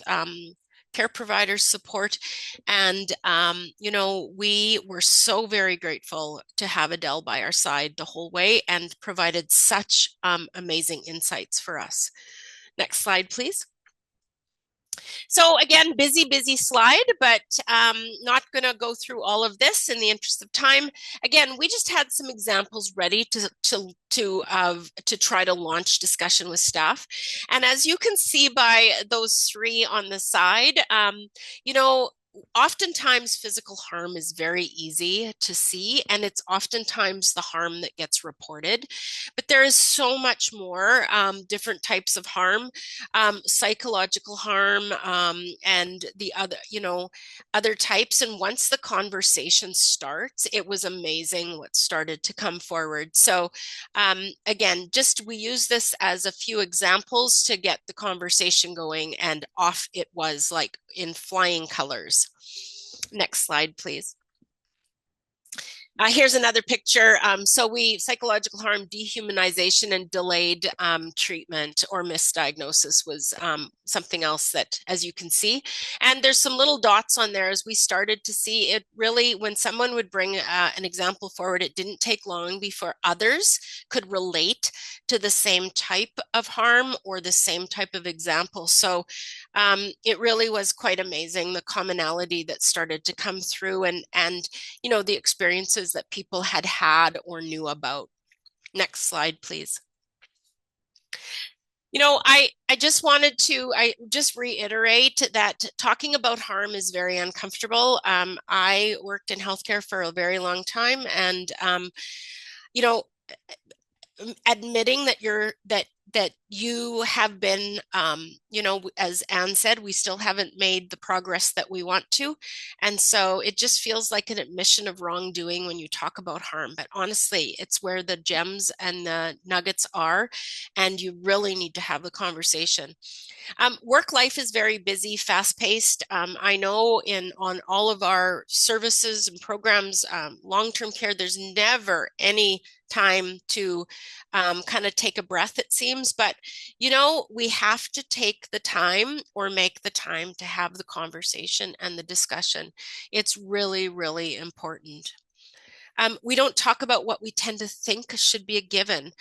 [SPEAKER 4] care providers support. And, we were so very grateful to have Adele by our side the whole way and provided such amazing insights for us. Next slide, please. So again, busy slide, but not going to go through all of this in the interest of time. Again, we just had some examples ready to try to launch discussion with staff. And as you can see by those three on the side, oftentimes physical harm is very easy to see, and it's oftentimes the harm that gets reported. But there is so much more, different types of harm, psychological harm, and the other types. And once the conversation starts, it was amazing what started to come forward. So again, we use this as a few examples to get the conversation going, and off it was like in flying colors. Next slide, please. Here's another picture. So psychological harm, dehumanization, and delayed treatment or misdiagnosis was something else that, as you can see, and there's some little dots on there as we started to see it really, when someone would bring an example forward, it didn't take long before others could relate to the same type of harm or the same type of example. So it really was quite amazing, the commonality that started to come through and the experiences that people had had or knew about. Next slide, please. I just wanted to reiterate that talking about harm is very uncomfortable. I worked in healthcare for a very long time, and you know, admitting that you have been, as Anne said, we still haven't made the progress that we want to. And so it just feels like an admission of wrongdoing when you talk about harm. But honestly, it's where the gems and the nuggets are, and you really need to have the conversation. Work life is very busy, fast paced. I know on all of our services and programs, long-term care, there's never any time to kind of take a breath, it seems. But, we have to take the time or make the time to have the conversation and the discussion. It's really, really important. We don't talk about what we tend to think should be a given.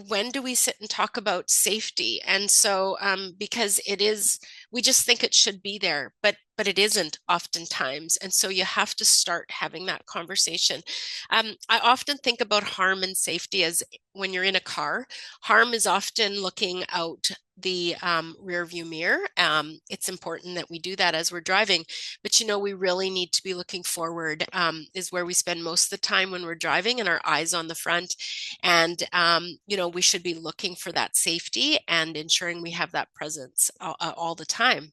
[SPEAKER 4] When do we sit and talk about safety? And so, because we just think it should be there, but it isn't oftentimes. And so you have to start having that conversation. I often think about harm and safety as when you're in a car. Harm is often looking out the rear view mirror. It's important that we do that as we're driving, but we really need to be looking forward, is where we spend most of the time when we're driving, and our eyes on the front. And, we should be looking for that safety and ensuring we have that presence all the time.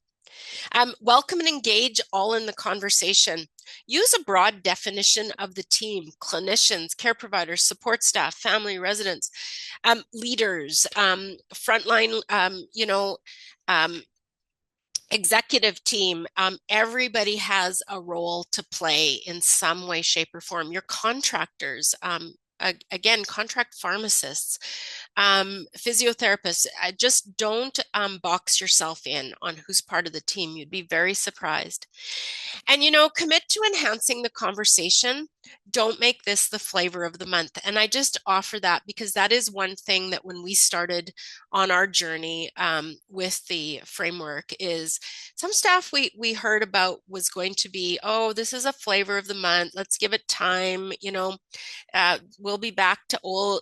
[SPEAKER 4] Welcome and engage all in the conversation. Use a broad definition of the team: clinicians, care providers, support staff, family, residents, leaders, frontline, executive team. Everybody has a role to play in some way, shape, or form. Your contractors, again, contract pharmacists, physiotherapists. Just don't box yourself in on who's part of the team. You'd be very surprised. And, commit to enhancing the conversation. Don't make this the flavor of the month. And I just offer that because that is one thing that when we started on our journey with the framework, is some stuff we heard about was going to be, oh, this is a flavor of the month. Let's give it time. We'll be back to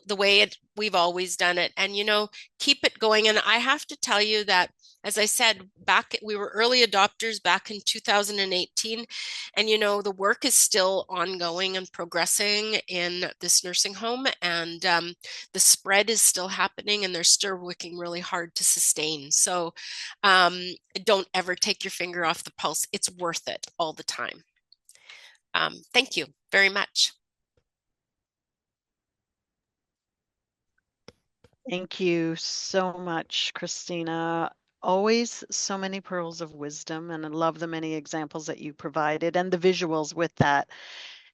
[SPEAKER 4] the way we've always done it, and keep it going. And I have to tell you that, as I said, we were early adopters back in 2018, and the work is still ongoing and progressing in this nursing home, and the spread is still happening, and they're still working really hard to sustain. So don't ever take your finger off the pulse. It's worth it all the time. Thank you very much.
[SPEAKER 1] Thank you so much, Christina. Always so many pearls of wisdom, and I love the many examples that you provided and the visuals with that.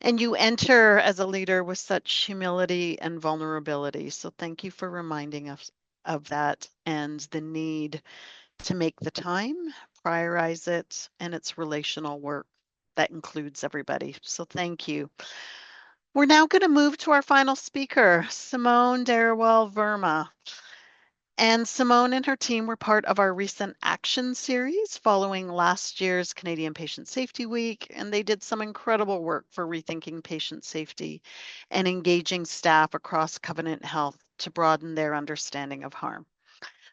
[SPEAKER 1] And you enter as a leader with such humility and vulnerability. So thank you for reminding us of that and the need to make the time, prioritize it, and it's relational work that includes everybody. So thank you. We're now going to move to our final speaker, Symone Dhariwal-Verma. And Symone and her team were part of our recent action series following last year's Canadian Patient Safety Week, and they did some incredible work for rethinking patient safety and engaging staff across Covenant Health to broaden their understanding of harm.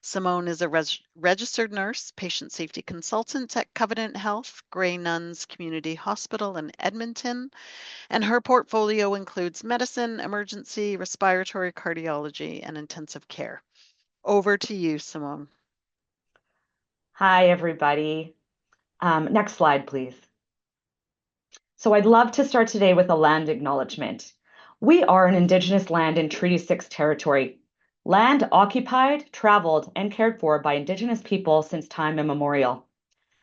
[SPEAKER 1] Symone is a registered nurse, patient safety consultant at Covenant Health, Grey Nuns Community Hospital in Edmonton, and her portfolio includes medicine, emergency, respiratory, cardiology, and intensive care. Over to you, Symone.
[SPEAKER 5] Hi, everybody. Next slide, please. So I'd love to start today with a land acknowledgement. We are an Indigenous land in Treaty 6 territory, land occupied, traveled, and cared for by Indigenous people since time immemorial.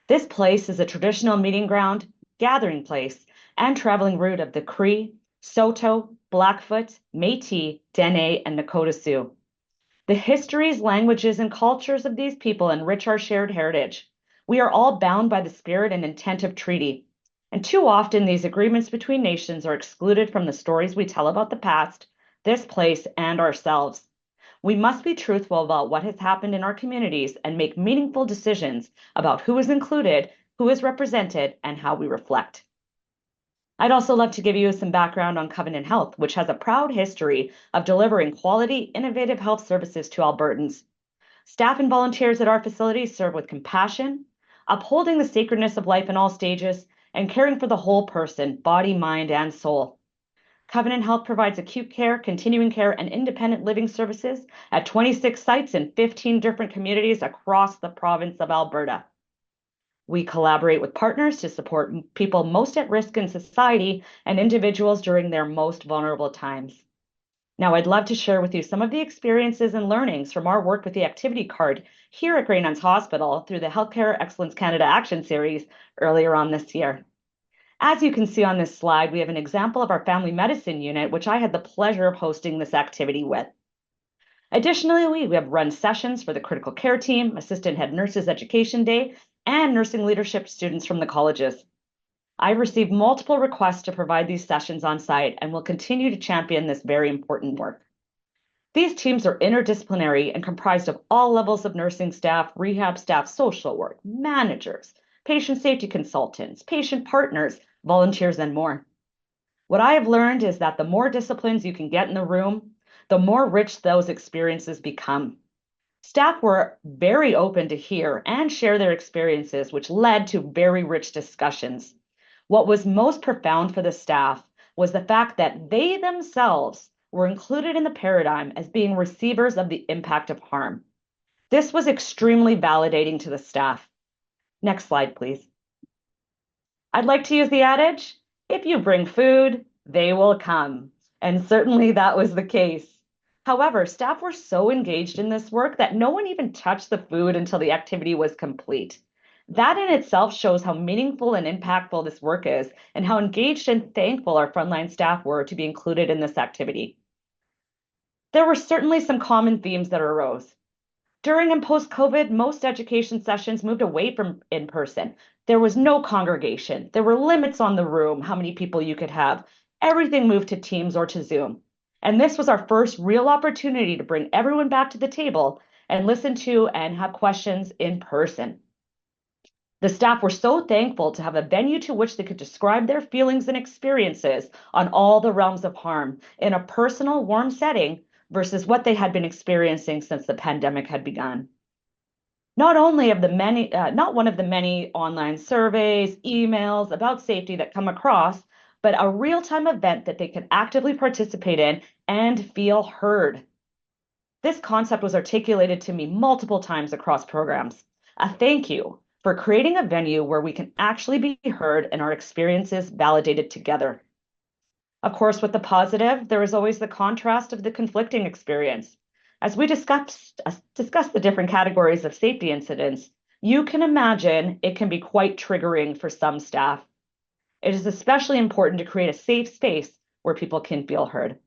[SPEAKER 5] This place is a traditional meeting ground, gathering place, and traveling root of the Cree, Saulteaux, Blackfoot, Métis, Dene, and Nakota Sioux. The histories, languages, and cultures of these people enrich our shared heritage. We are all bound by the spirit and intent of treaty. And too often, these agreements between nations are excluded from the stories we tell about the past, this place, and ourselves. We must be truthful about what has happened in our communities and make meaningful decisions about who is included, who is represented, and how we reflect. I'd also love to give you some background on Covenant Health, which has a proud history of delivering quality, innovative health services to Albertans. Staff and volunteers at our facilities serve with compassion, upholding the sacredness of life in all stages, and caring for the whole person, body, mind, and soul. Covenant Health provides acute care, continuing care, and independent living services at 26 sites in 15 different communities across the province of Alberta. We collaborate with partners to support people most at risk in society and individuals during their most vulnerable times. Now, I'd love to share with you some of the experiences and learnings from our work with the activity card here at Grey Nuns Hospital through the Healthcare Excellence Canada Action Series earlier on this year. As you can see on this slide, we have an example of our family medicine unit, which I had the pleasure of hosting this activity with. Additionally, we have run sessions for the critical care team, Assistant Head Nurses Education Day, and nursing leadership students from the colleges. I've received multiple requests to provide these sessions on site and will continue to champion this very important work. These teams are interdisciplinary and comprised of all levels of nursing staff, rehab staff, social work, managers, patient safety consultants, patient partners, volunteers, and more. What I have learned is that the more disciplines you can get in the room, the more rich those experiences become. Staff were very open to hear and share their experiences, which led to very rich discussions. What was most profound for the staff was the fact that they themselves were included in the paradigm as being receivers of the impact of harm. This was extremely validating to the staff. Next slide, please. I'd like to use the adage, if you bring food, they will come. And certainly that was the case. However, staff were so engaged in this work that no one even touched the food until the activity was complete. That in itself shows how meaningful and impactful this work is and how engaged and thankful our frontline staff were to be included in this activity. There were certainly some common themes that arose. During and post-COVID, most education sessions moved away from in-person. There was no congregation. There were limits on the room, how many people you could have. Everything moved to Teams or to Zoom. And this was our first real opportunity to bring everyone back to the table and listen to and have questions in person. The staff were so thankful to have a venue to which they could describe their feelings and experiences on all the realms of harm in a personal, warm setting versus what they had been experiencing since the pandemic had begun. Not one of the many online surveys, emails about safety that come across, but a real-time event that they could actively participate in and feel heard. This concept was articulated to me multiple times across programs. A thank you for creating a venue where we can actually be heard and our experiences validated together. Of course, with the positive, there is always the contrast of the conflicting experience. As we discuss the different categories of safety incidents, you can imagine it can be quite triggering for some staff. It is especially important to create a safe space where people can feel heard.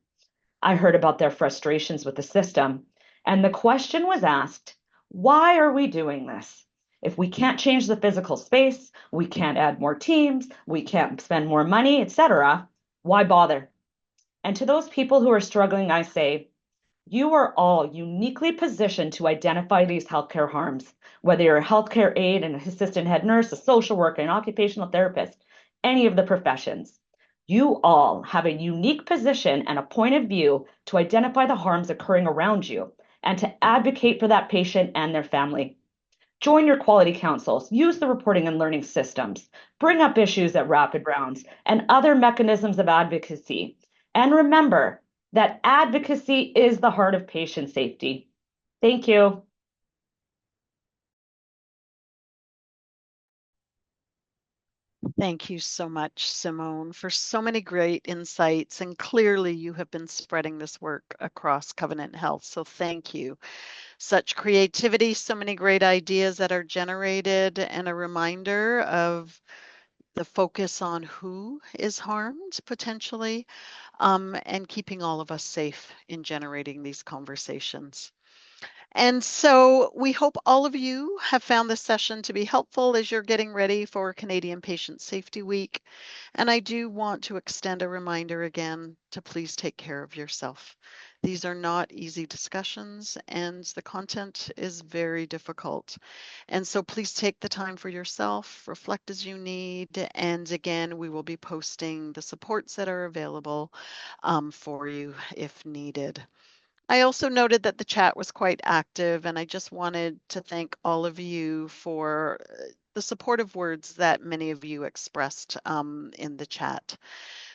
[SPEAKER 5] I heard about their frustrations with the system, and the question was asked, why are we doing this? If we can't change the physical space, we can't add more teams, we can't spend more money, etc., why bother? And to those people who are struggling, I say, you are all uniquely positioned to identify these healthcare harms, whether you're a healthcare aide, an assistant head nurse, a social worker, an occupational therapist, any of the professions. You all have a unique position and a point of view to identify the harms occurring around you and to advocate for that patient and their family. Join your quality councils, use the reporting and learning systems, bring up issues at rapid rounds and other mechanisms of advocacy. And remember that advocacy is the heart of patient safety. Thank you.
[SPEAKER 1] Thank you so much, Symone, for so many great insights. And clearly you have been spreading this work across Covenant Health. So thank you. Such creativity, so many great ideas that are generated, and a reminder of the focus on who is harmed potentially, and keeping all of us safe in generating these conversations. And so we hope all of you have found this session to be helpful as you're getting ready for Canadian Patient Safety Week. And I do want to extend a reminder again to please take care of yourself. These are not easy discussions and the content is very difficult. And so please take the time for yourself, reflect as you need. And again, we will be posting the supports that are available for you if needed. I also noted that the chat was quite active, and I just wanted to thank all of you for the supportive words that many of you expressed in the chat.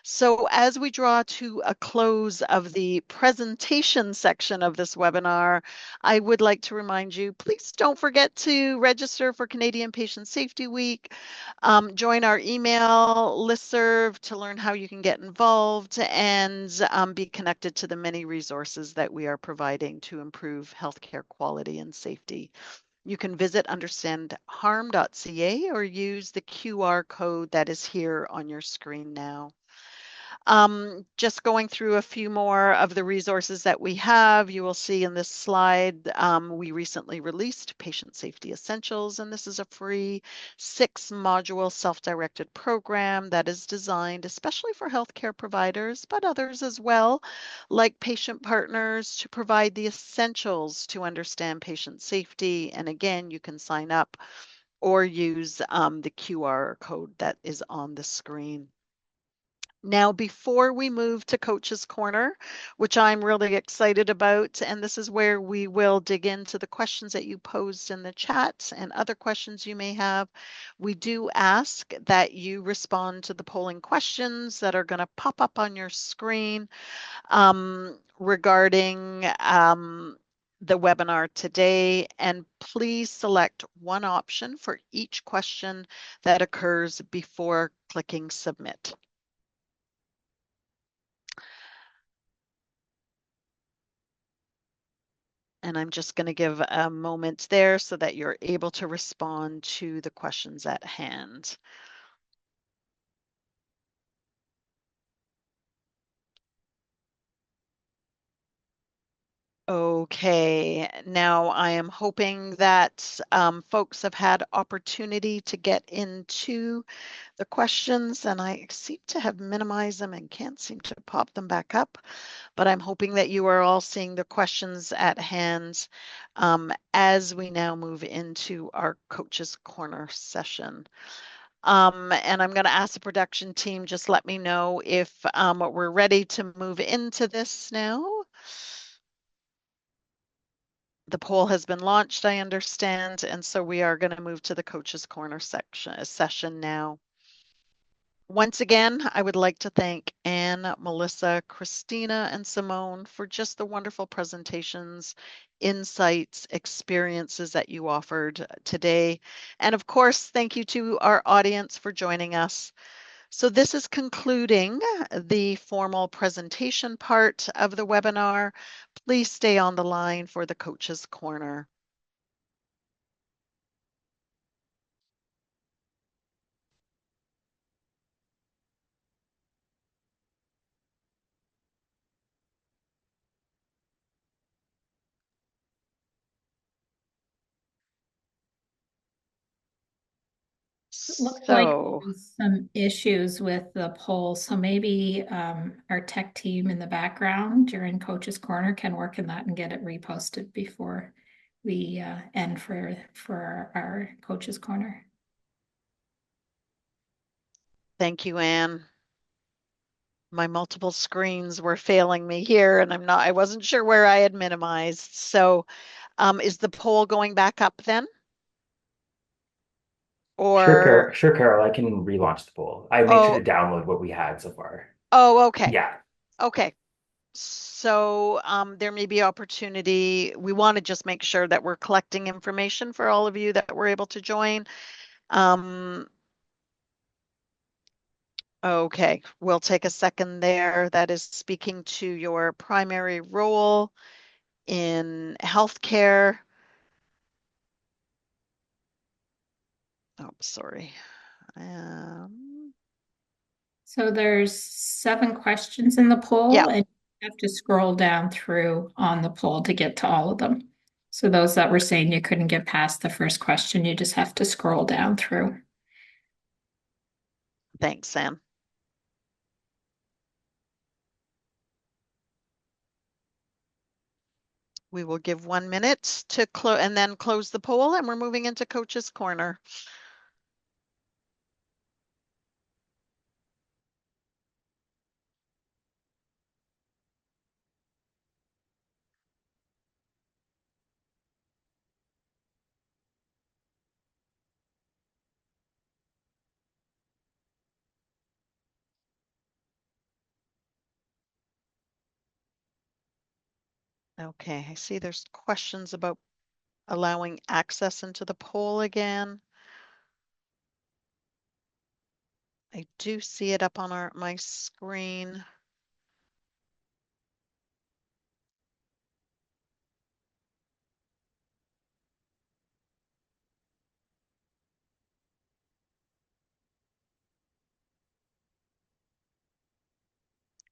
[SPEAKER 1] So as we draw to a close of the presentation section of this webinar, I would like to remind you, please don't forget to register for Canadian Patient Safety Week. Join our email listserv to learn how you can get involved and be connected to the many resources that we are providing to improve healthcare quality and safety. You can visit understandharm.ca or use the QR code that is here on your screen now. Just going through a few more of the resources that we have, you will see in this slide, we recently released Patient Safety Essentials, and this is a free 6-module self-directed program that is designed especially for healthcare providers, but others as well, like patient partners, to provide the essentials to understand patient safety. And again, you can sign up or use the QR code that is on the screen. Now, before we move to Coach's Corner, which I'm really excited about, and this is where we will dig into the questions that you posed in the chat and other questions you may have, we do ask that you respond to the polling questions that are going to pop up on your screen regarding the webinar today, and please select one option for each question that occurs before clicking submit. And I'm just going to give a moment there so that you're able to respond to the questions at hand. Okay, now I am hoping that folks have had opportunity to get into the questions, and I seem to have minimized them and can't seem to pop them back up, but I'm hoping that you are all seeing the questions at hand as we now move into our Coach's Corner session. And I'm going to ask the production team, just let me know if we're ready to move into this now. The poll has been launched, I understand, and so we are going to move to the Coach's Corner session now. Once again, I would like to thank Anne, Melissa, Christina, and Symone for just the wonderful presentations, insights, experiences that you offered today. And of course, thank you to our audience for joining us. So this is concluding the formal presentation part of the webinar. Please stay on the line for the Coach's Corner.
[SPEAKER 3] Looks like
[SPEAKER 1] So,
[SPEAKER 3] there's some issues with the poll, so maybe our tech team in the background during Coach's Corner can work in that and get it reposted before we end for our Coach's Corner.
[SPEAKER 1] thank you, Anne. My multiple screens were failing me here, and I wasn't sure where I had minimized. So, is the poll going back up then? Or
[SPEAKER 6] Sure, Carol, I can relaunch the poll. I made sure to download what we had so far.
[SPEAKER 1] okay.
[SPEAKER 6] Yeah.
[SPEAKER 1] Okay. So there may be opportunity. We want to just make sure that we're collecting information for all of you that were able to join. Okay, we'll take a second there. That is speaking to your primary role in healthcare. Oh, sorry.
[SPEAKER 3] So there's 7 questions in the poll,
[SPEAKER 1] Yeah.
[SPEAKER 3] and you have to scroll down through on the poll to get to all of them. So those that were saying you couldn't get past the first question, you just have to scroll down through.
[SPEAKER 1] Thanks, Sam. We will give 1 minute to close and then close the poll, and we're moving into Coach's Corner. Okay, I see there's questions about allowing access into the poll again. I do see it up on my screen.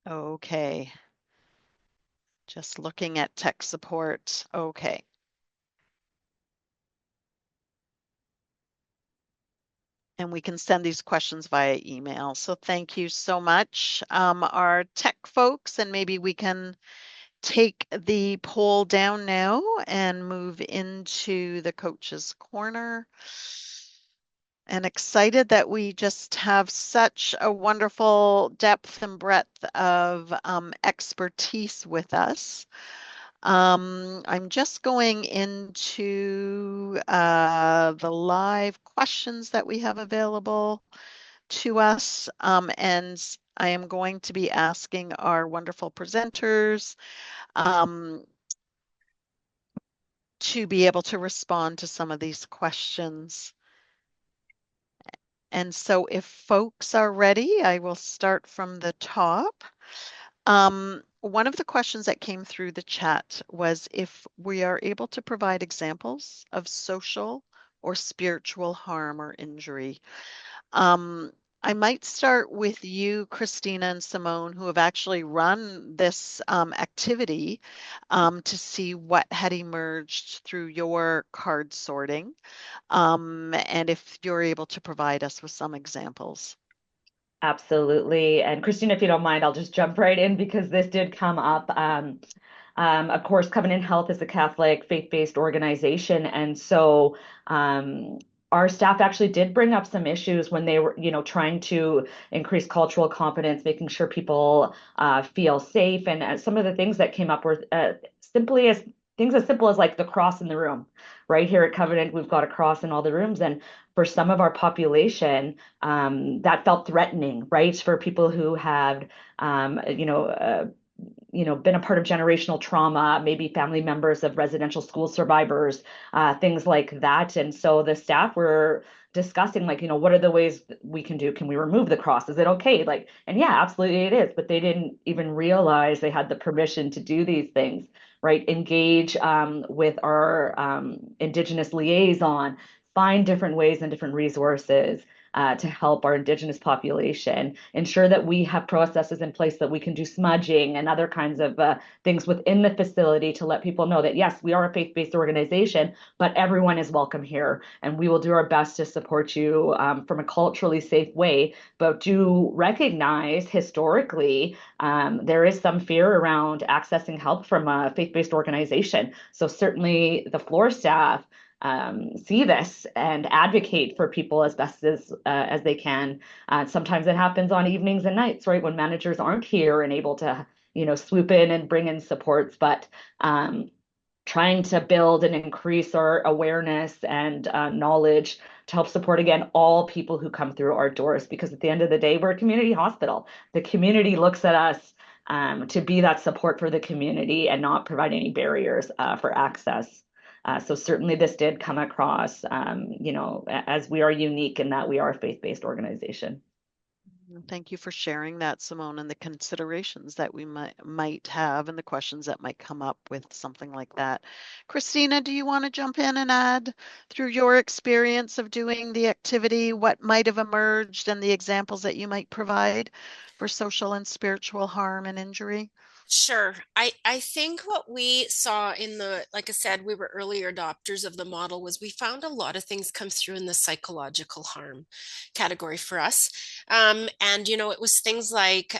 [SPEAKER 1] Okay. Just looking at tech support. Okay. And we can send these questions via email. So thank you so much, our tech folks, and maybe we can take the poll down now and move into the Coach's Corner. And excited that we just have such a wonderful depth and breadth of expertise with us. I'm just going into the live questions that we have available to us, and I am going to be asking our wonderful presenters to be able to respond to some of these questions. And so if folks are ready, I will start from the top. One of the questions that came through the chat was if we are able to provide examples of social or spiritual harm or injury. I might start with you, Christina and Symone, who have actually run this activity to see what had emerged through your card sorting, and if you're able to provide us with some examples.
[SPEAKER 5] Absolutely. And Christina, if you don't mind, I'll just jump right in because this did come up. Of course, Covenant Health is a Catholic faith-based organization. And so our staff actually did bring up some issues when they were, trying to increase cultural competence, making sure people feel safe. And some of the things that came up were simply as things as simple as like the cross in the room. Right here at Covenant, we've got a cross in all the rooms. And for some of our population, that felt threatening, right? For people who had, been a part of generational trauma, maybe family members of residential school survivors, things like that. And so the staff were discussing, like, what are the ways we can do? Can we remove the cross? Is it okay? Like, and yeah, absolutely it is. But they didn't even realize they had the permission to do these things, right? Engage with our Indigenous liaison, find different ways and different resources to help our Indigenous population, ensure that we have processes in place that we can do smudging and other kinds of things within the facility to let people know that, yes, we are a faith-based organization, but everyone is welcome here. And we will do our best to support you from a culturally safe way. But do recognize historically, there is some fear around accessing help from a faith-based organization. So certainly the floor staff see this and advocate for people as best as they can. Sometimes it happens on evenings and nights, right, when managers aren't here and able to, swoop in and bring in supports. But trying to build and increase our awareness and knowledge to help support, again, all people who come through our doors, because at the end of the day, we're a community hospital. The community looks at us to be that support for the community and not provide any barriers for access. So certainly this did come across, as we are unique in that we are a faith-based organization.
[SPEAKER 1] Thank you for sharing that, Symone, and the considerations that we might have and the questions that might come up with something like that. Christina, do you want to jump in and add, through your experience of doing the activity, what might have emerged and the examples that you might provide for social and spiritual harm and injury?
[SPEAKER 4] Sure. I think what we saw in the, like I said, we were early adopters of the model, was we found a lot of things come through in the psychological harm category for us. And, it was things like,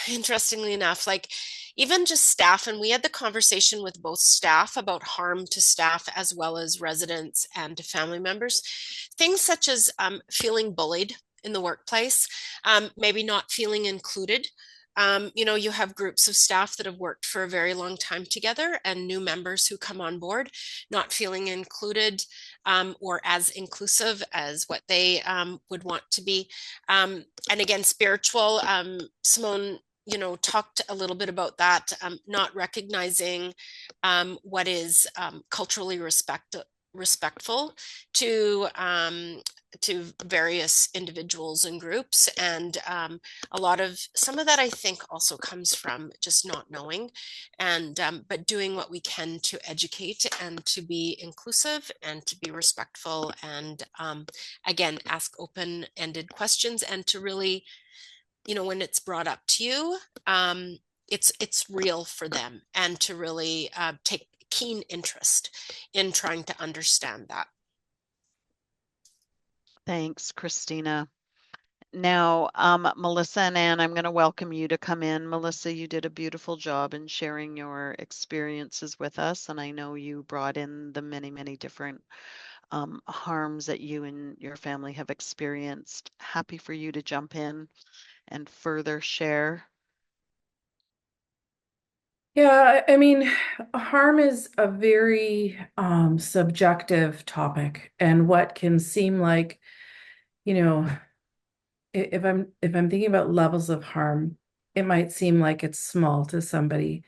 [SPEAKER 4] interestingly enough, like even just staff, and we had the conversation with both staff about harm to staff as well as residents and to family members. Things such as feeling bullied in the workplace, maybe not feeling included. You have groups of staff that have worked for a very long time together and new members who come on board not feeling included or as inclusive as what they would want to be. And again, spiritual, Symone, talked a little bit about that, not recognizing what is culturally respectful to various individuals and groups. And a lot of some of that I think also comes from just not knowing, and but doing what we can to educate and to be inclusive and to be respectful, and again, ask open-ended questions, and to really, when it's brought up to you, it's real for them, and to really take keen interest in trying to understand that.
[SPEAKER 1] Thanks, Christina. Now, Melissa and Anne, I'm going to welcome you to come in. Melissa, you did a beautiful job in sharing your experiences with us, and I know you brought in the many, many different harms that you and your family have experienced. Happy for you to jump in and further share.
[SPEAKER 2] Yeah, I mean, harm is a very subjective topic, and what can seem like, you know, if I'm thinking about levels of harm, it might seem like it's small to somebody,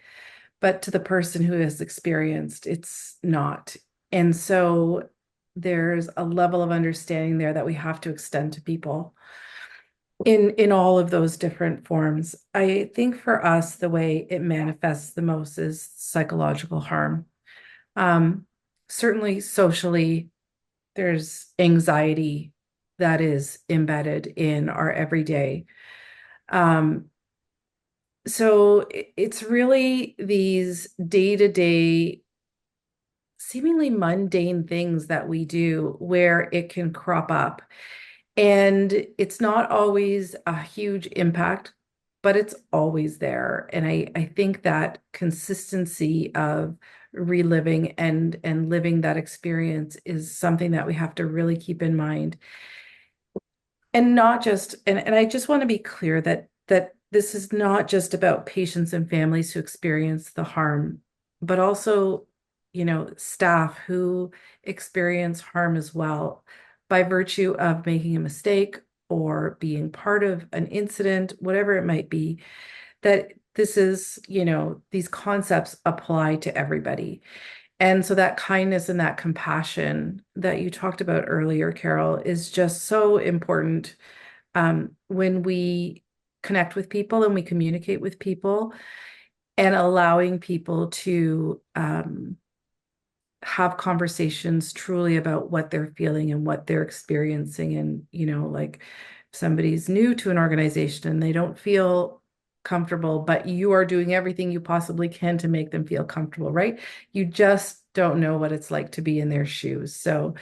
[SPEAKER 2] but to the person who has experienced, it's not. And so there's a level of understanding there that we have to extend to people in all of those different forms. I think for us, the way it manifests the most is psychological harm. Um, Certainly socially, there's anxiety that is embedded in our everyday. Um, so it's really these day-to-day, seemingly mundane things that we do where it can crop up. And it's not always a huge impact, but it's always there. And I think that consistency of reliving and living that experience is something that we have to really keep in mind. And not just, and I just want to be clear that this is not just about patients and families who experience the harm, but also, staff who experience harm as well by virtue of making a mistake or being part of an incident, whatever it might be, that this is, these concepts apply to everybody. And so that kindness and that compassion that you talked about earlier, Carol, is just so important when we connect with people and we communicate with people, and allowing people to have conversations truly about what they're feeling and what they're experiencing. And, like if somebody's new to an organization and they don't feel comfortable, but you are doing everything you possibly can to make them feel comfortable, right? You just don't know what it's like to be in their shoes. So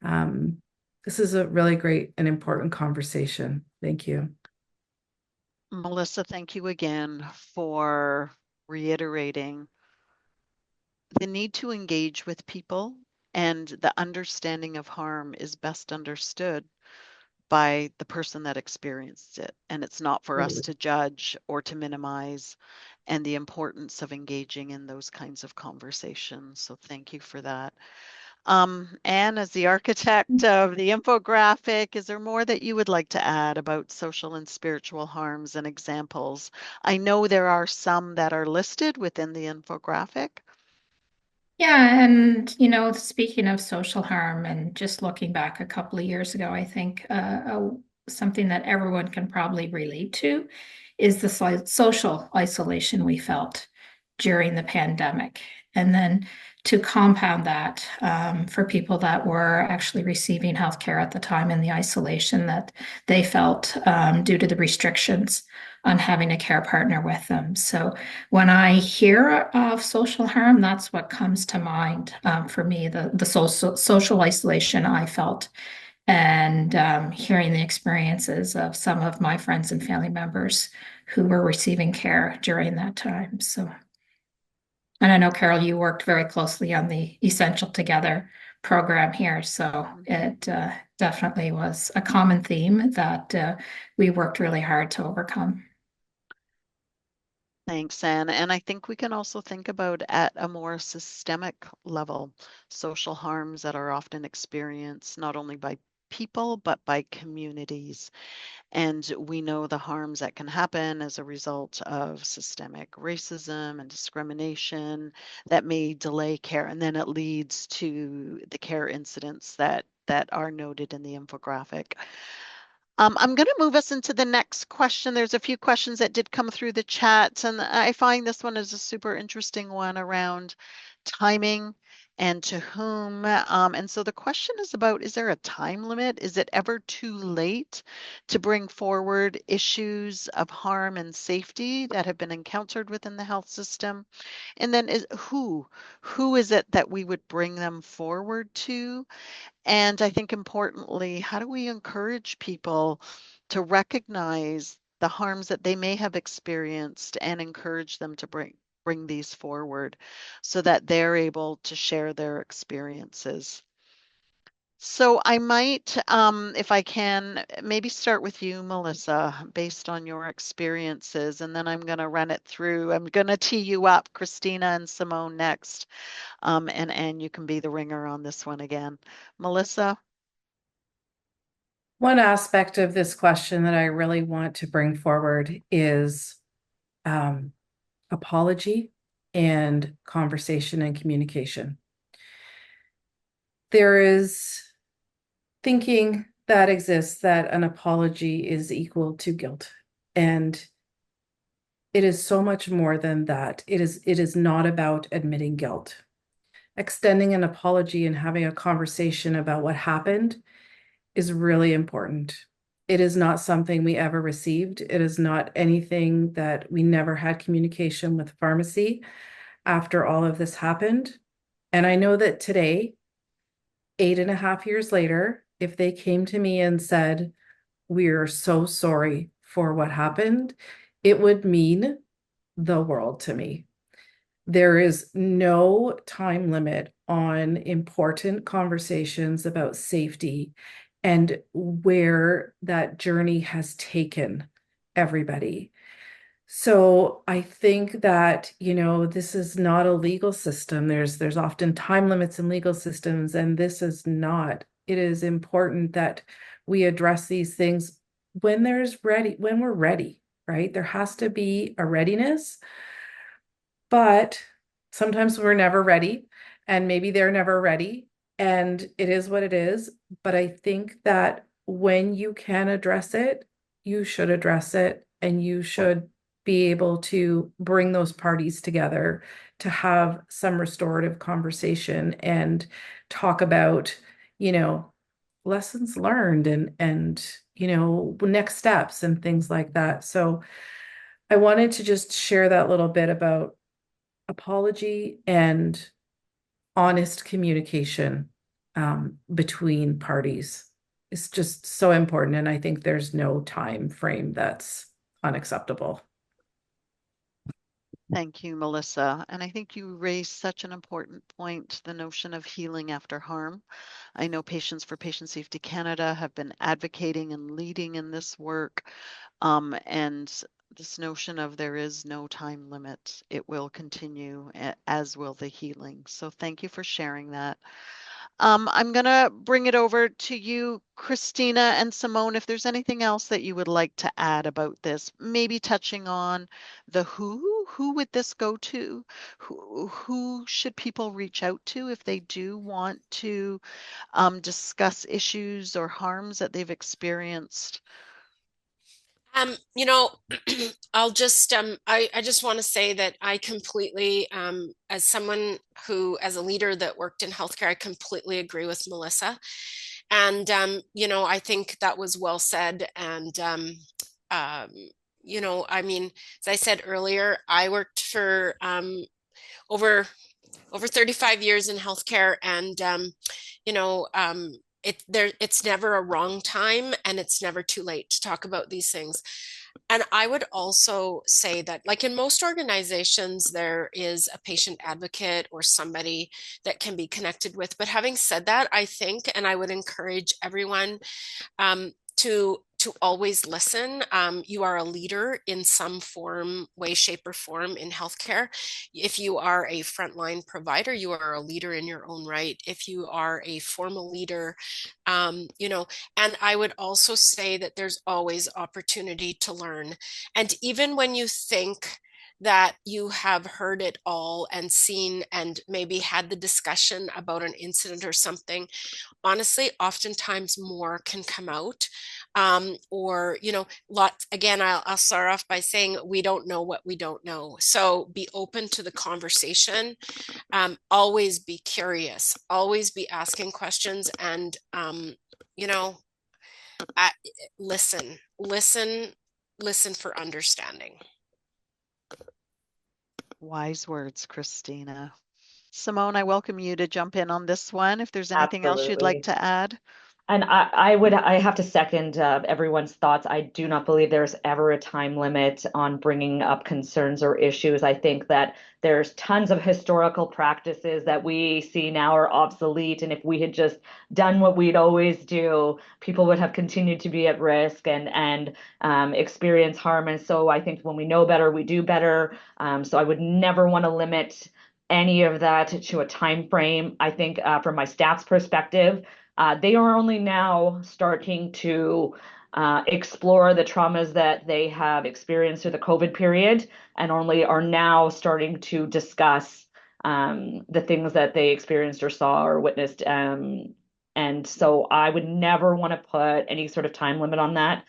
[SPEAKER 2] this is a really great and important conversation. Thank you.
[SPEAKER 1] Melissa, thank you again for reiterating the need to engage with people, and the understanding of harm is best understood by the person that experienced it. And it's not for us to judge or to minimize, and the importance of engaging in those kinds of conversations. So thank you for that. Anne, as the architect of the infographic, is there more that you would like to add about social and spiritual harms and examples? I know there are some that are listed within the infographic.
[SPEAKER 3] Yeah, and speaking of social harm, and just looking back a couple of years ago, I think something that everyone can probably relate to is the social isolation we felt during the pandemic. And then to compound that, for people that were actually receiving healthcare at the time in the isolation that they felt due to the restrictions on having a care partner with them. So when I hear of social harm, that's what comes to mind for me, the social isolation I felt, and hearing the experiences of some of my friends and family members who were receiving care during that time. So, and I know, Carol, you worked very closely on the Essential Together program here. So it definitely was a common theme that we worked really hard to overcome.
[SPEAKER 1] Thanks, Anne. And I think we can also think about at a more systemic level, social harms that are often experienced not only by people, but by communities. And we know the harms that can happen as a result of systemic racism and discrimination that may delay care. And then it leads to the care incidents that are noted in the infographic. I'm going to move us into the next question. There's a few questions that did come through the chat, and I find this one is a super interesting one around timing and to whom. And so the question is about, is there a time limit? Is it ever too late to bring forward issues of harm and safety that have been encountered within the health system? And then who is it that we would bring them forward to? And I think importantly, how do we encourage people to recognize the harms that they may have experienced and encourage them to bring these forward so that they're able to share their experiences? So I might, if I can, maybe start with you, Melissa, based on your experiences, and then I'm going to run it through. I'm going to tee you up, Christina and Symone next. And you can be the ringer on this one again. Melissa?
[SPEAKER 2] One aspect of this question that I really want to bring forward is apology and conversation and communication. There is thinking that exists that an apology is equal to guilt, and it is so much more than that. It is not about admitting guilt. Extending an apology and having a conversation about what happened is really important. It is not something we ever received. It is not anything that we never had communication with pharmacy after all of this happened. And I know that today, 8.5 years later, if they came to me and said, "We're so sorry for what happened," it would mean the world to me. There is no time limit on important conversations about safety and where that journey has taken everybody. So I think that, this is not a legal system. There's often time limits in legal systems, and this is not. It is important that we address these things when we're ready, right? There has to be a readiness, but sometimes we're never ready, and maybe they're never ready, and it is what it is. But I think that when you can address it, you should address it, and you should be able to bring those parties together to have some restorative conversation and talk about, lessons learned and next steps and things like that. So I wanted to just share that little bit about apology and honest communication between parties is just so important. And I think there's no time frame that's unacceptable.
[SPEAKER 1] Thank you, Melissa. And I think you raised such an important point, the notion of healing after harm. I know Patients for Patient Safety Canada have been advocating and leading in this work. And this notion of there is no time limit, it will continue, as will the healing. So thank you for sharing that. I'm going to bring it over to you, Christina and Symone, if there's anything else that you would like to add about this, maybe touching on the who would this go to? Who should people reach out to if they do want to discuss issues or harms that they've experienced?
[SPEAKER 4] You know, I'll just I just want to say that I completely as someone who as a leader that worked in healthcare, I completely agree with Melissa. And you know, I think that was well said. And um, you know, I mean, as I said earlier, I worked for over 35 years in healthcare, and you know, it's never a wrong time, and it's never too late to talk about these things. And I would also say that, like in most organizations, there is a patient advocate or somebody that can be connected with. But having said that, I think, and I would encourage everyone to always listen. You are a leader in some form, way, shape, or form in healthcare. If you are a frontline provider, you are a leader in your own right. If you are a formal leader, you know, and I would also say that there's always opportunity to learn. And even when you think that you have heard it all and seen and maybe had the discussion about an incident or something, honestly, oftentimes more can come out. Or, you know, lots, again, I'll start off by saying we don't know what we don't know. So be open to the conversation. Always be curious, always be asking questions, and, you know, I, listen for understanding.
[SPEAKER 1] Wise words, Christina. Symone, I welcome you to jump in on this one if there's anything else you'd like
[SPEAKER 5] Absolutely.
[SPEAKER 1] to add.
[SPEAKER 5] And I have to second everyone's thoughts. I do not believe there's ever a time limit on bringing up concerns or issues. I think that there's tons of historical practices that we see now are obsolete. And if we had just done what we'd always do, people would have continued to be at risk and experience harm. And so I think when we know better, we do better. So I would never want to limit any of that to a time frame. I think from my staff's perspective, they are only now starting to explore the traumas that they have experienced through the COVID period, and only are now starting to discuss the things that they experienced or saw or witnessed. And so I would never want to put any sort of time limit on that.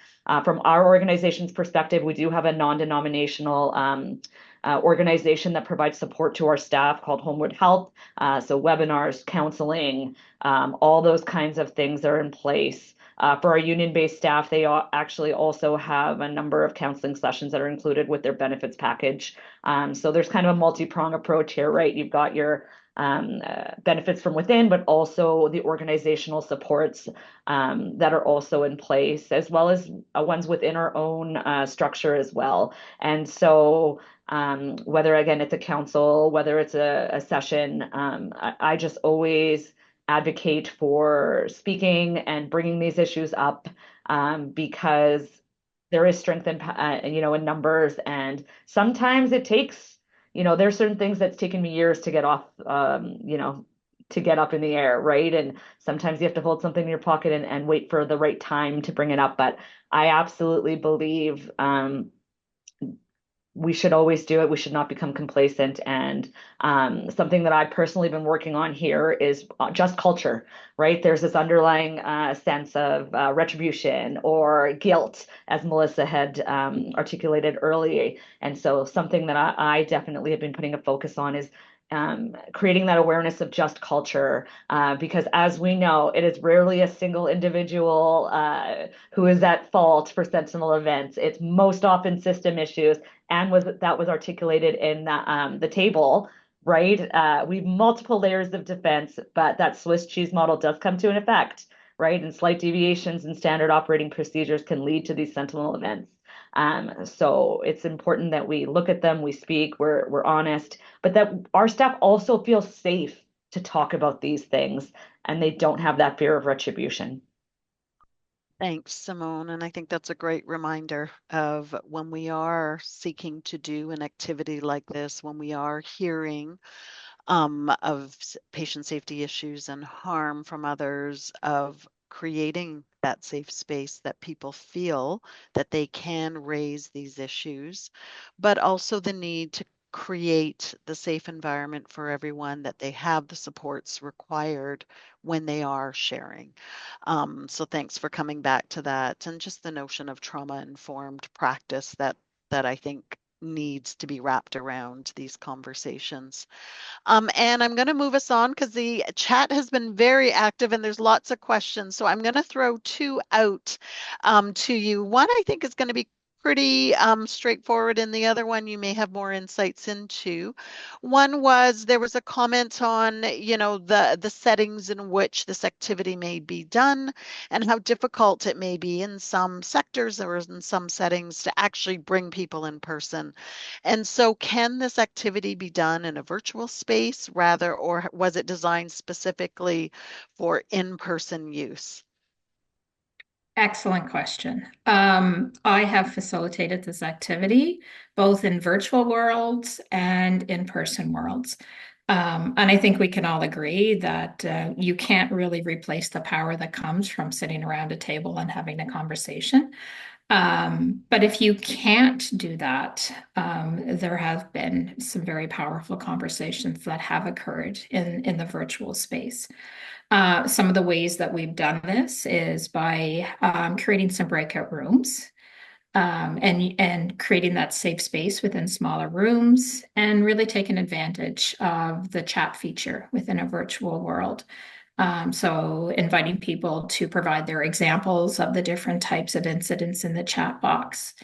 [SPEAKER 5] From our organization's perspective, we do have a non-denominational organization that provides support to our staff called Homeward Health. So webinars, counseling, all those kinds of things are in place. For our union-based staff, they actually also have a number of counseling sessions that are included with their benefits package. So there's kind of a multi-prong approach here, right? You've got your benefits from within, but also the organizational supports that are also in place, as well as ones within our own structure as well. And so whether, again, it's a council, whether it's a session, I just always advocate for speaking and bringing these issues up because there is strength in in numbers, and sometimes it takes, there's certain things that's taken me years to get off, to get up in the air, right? And sometimes you have to hold something in your pocket and wait for the right time to bring it up. But I absolutely believe we should always do it. We should not become complacent. And something that I've personally been working on here is just culture, right? There's this underlying sense of retribution or guilt, as Melissa had articulated earlier. And so something that I definitely have been putting a focus on is creating that awareness of just culture, because as we know, it is rarely a single individual who is at fault for sentinel events. It's most often system issues, and that was articulated in the table, right? We've multiple layers of defense, but that Swiss cheese model does come to an effect, right? And slight deviations in standard operating procedures can lead to these sentinel events. So it's important that we look at them, we speak, we're honest, but that our staff also feels safe to talk about these things, and they don't have that fear of retribution.
[SPEAKER 1] Thanks, Symone. And I think that's a great reminder of when we are seeking to do an activity like this, when we are hearing of patient safety issues and harm from others, of creating that safe space that people feel that they can raise these issues, but also the need to create the safe environment for everyone, that they have the supports required when they are sharing. So thanks for coming back to that, and just the notion of trauma-informed practice that I think needs to be wrapped around these conversations. And I'm going to move us on because the chat has been very active and there's lots of questions. So I'm going to throw two out to you. One I think is going to be pretty straightforward, and the other one you may have more insights into. One was, there was a comment on, you know, the settings in which this activity may be done and how difficult it may be in some sectors or in some settings to actually bring people in person. And so, can this activity be done in a virtual space rather, or was it designed specifically for in-person use?
[SPEAKER 3] Excellent question. I have facilitated this activity both in virtual worlds and in-person worlds. And I think we can all agree that you can't really replace the power that comes from sitting around a table and having a conversation. But if you can't do that, there have been some very powerful conversations that have occurred in the virtual space. Some of the ways that we've done this is by creating some breakout rooms, and creating that safe space within smaller rooms, and really taking advantage of the chat feature within a virtual world. So inviting people to provide their examples of the different types of incidents in the chat box.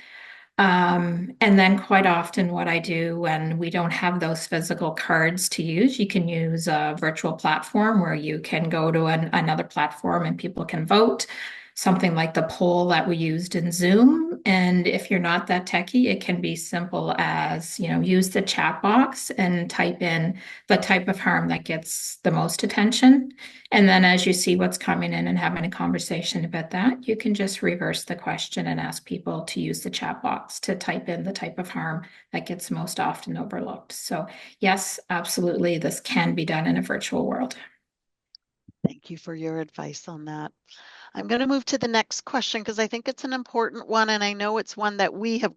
[SPEAKER 3] And then quite often what I do when we don't have those physical cards to use, you can use a virtual platform where you can go to another platform and people can vote, something like the poll that we used in Zoom. And if you're not that techie, it can be simple as, use the chat box and type in the type of harm that gets the most attention. And then as you see what's coming in and having a conversation about that, you can just reverse the question and ask people to use the chat box to type in the type of harm that gets most often overlooked. So yes, absolutely, this can be done in a virtual world.
[SPEAKER 1] Thank you for your advice on that. I'm going to move to the next question because I think it's an important one, and I know it's one that we at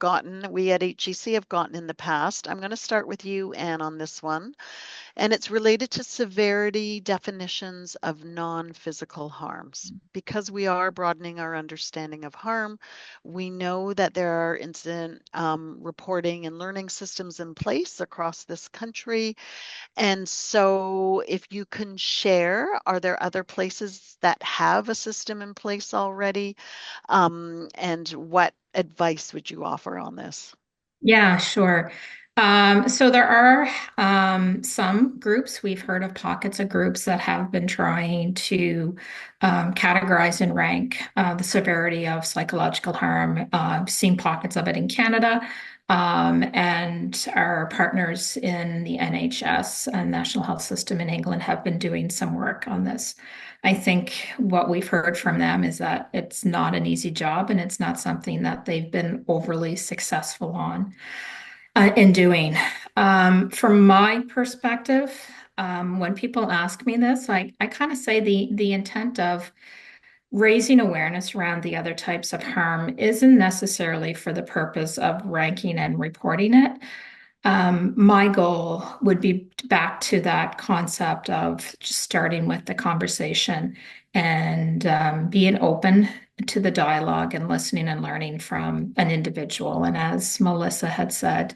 [SPEAKER 1] HEC have gotten in the past. I'm going to start with you, Anne, on this one. And it's related to severity definitions of non-physical harms. Because we are broadening our understanding of harm, we know that there are incident reporting and learning systems in place across this country. And so if you can share, are there other places that have a system in place already? And what advice would you offer on this?
[SPEAKER 3] Yeah, sure. So there are some groups, we've heard of pockets of groups that have been trying to categorize and rank the severity of psychological harm. Seen pockets of it in Canada, and our partners in the NHS and National Health System in England have been doing some work on this. I think what we've heard from them is that it's not an easy job and it's not something that they've been overly successful on in doing. From my perspective, when people ask me this, I kind of say the intent of raising awareness around the other types of harm isn't necessarily for the purpose of ranking and reporting it. My goal would be back to that concept of just starting with the conversation and being open to the dialogue and listening and learning from an individual. And as Melissa had said,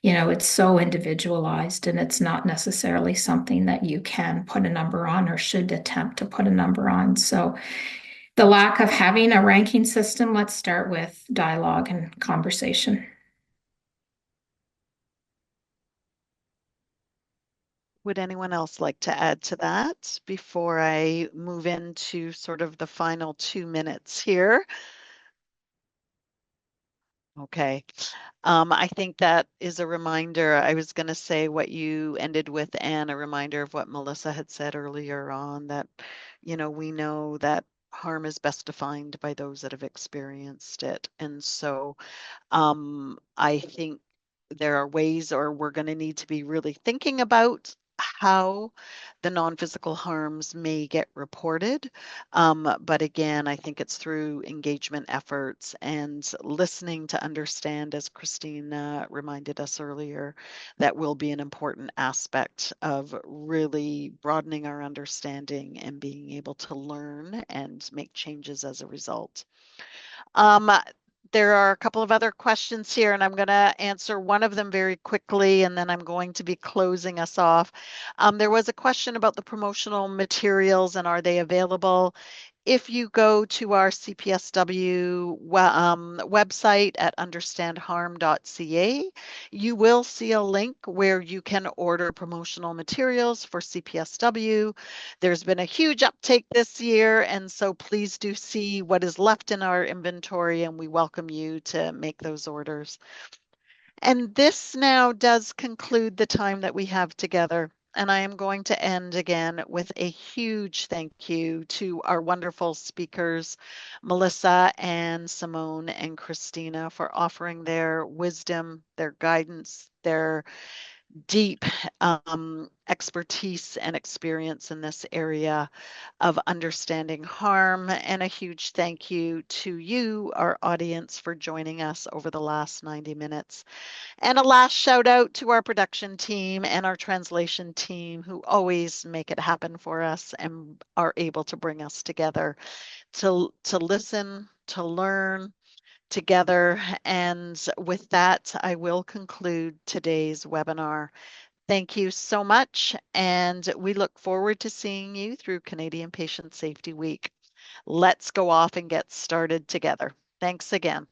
[SPEAKER 3] it's so individualized and it's not necessarily something that you can put a number on or should attempt to put a number on. So the lack of having a ranking system, let's start with dialogue and conversation.
[SPEAKER 1] Would anyone else like to add to that before I move into sort of the final 2 minutes here? Okay. I think that is a reminder. I was going to say what you ended with, Anne, a reminder of what Melissa had said earlier on, that, we know that harm is best defined by those that have experienced it. And so I think there are ways, or we're going to need to be really thinking about how the non-physical harms may get reported. But again, I think it's through engagement efforts and listening to understand, as Christina reminded us earlier, that will be an important aspect of really broadening our understanding and being able to learn and make changes as a result. There are a couple of other questions here, and I'm going to answer one of them very quickly, and then I'm going to be closing us off. There was a question about the promotional materials and are they available? If you go to our CPSW website at understandharm.ca, you will see a link where you can order promotional materials for CPSW. There's been a huge uptake this year, and so please do see what is left in our inventory, and we welcome you to make those orders. And this now does conclude the time that we have together. And I am going to end again with a huge thank you to our wonderful speakers, Melissa and Symone and Christina, for offering their wisdom, their guidance, their deep expertise and experience in this area of understanding harm. And a huge thank you to you, our audience, for joining us over the last 90 minutes. And a last shout out to our production team and our translation team who always make it happen for us and are able to bring us together to listen, to learn together. And with that, I will conclude today's webinar. Thank you so much, and we look forward to seeing you through Canadian Patient Safety Week. Let's go off and get started together. Thanks again.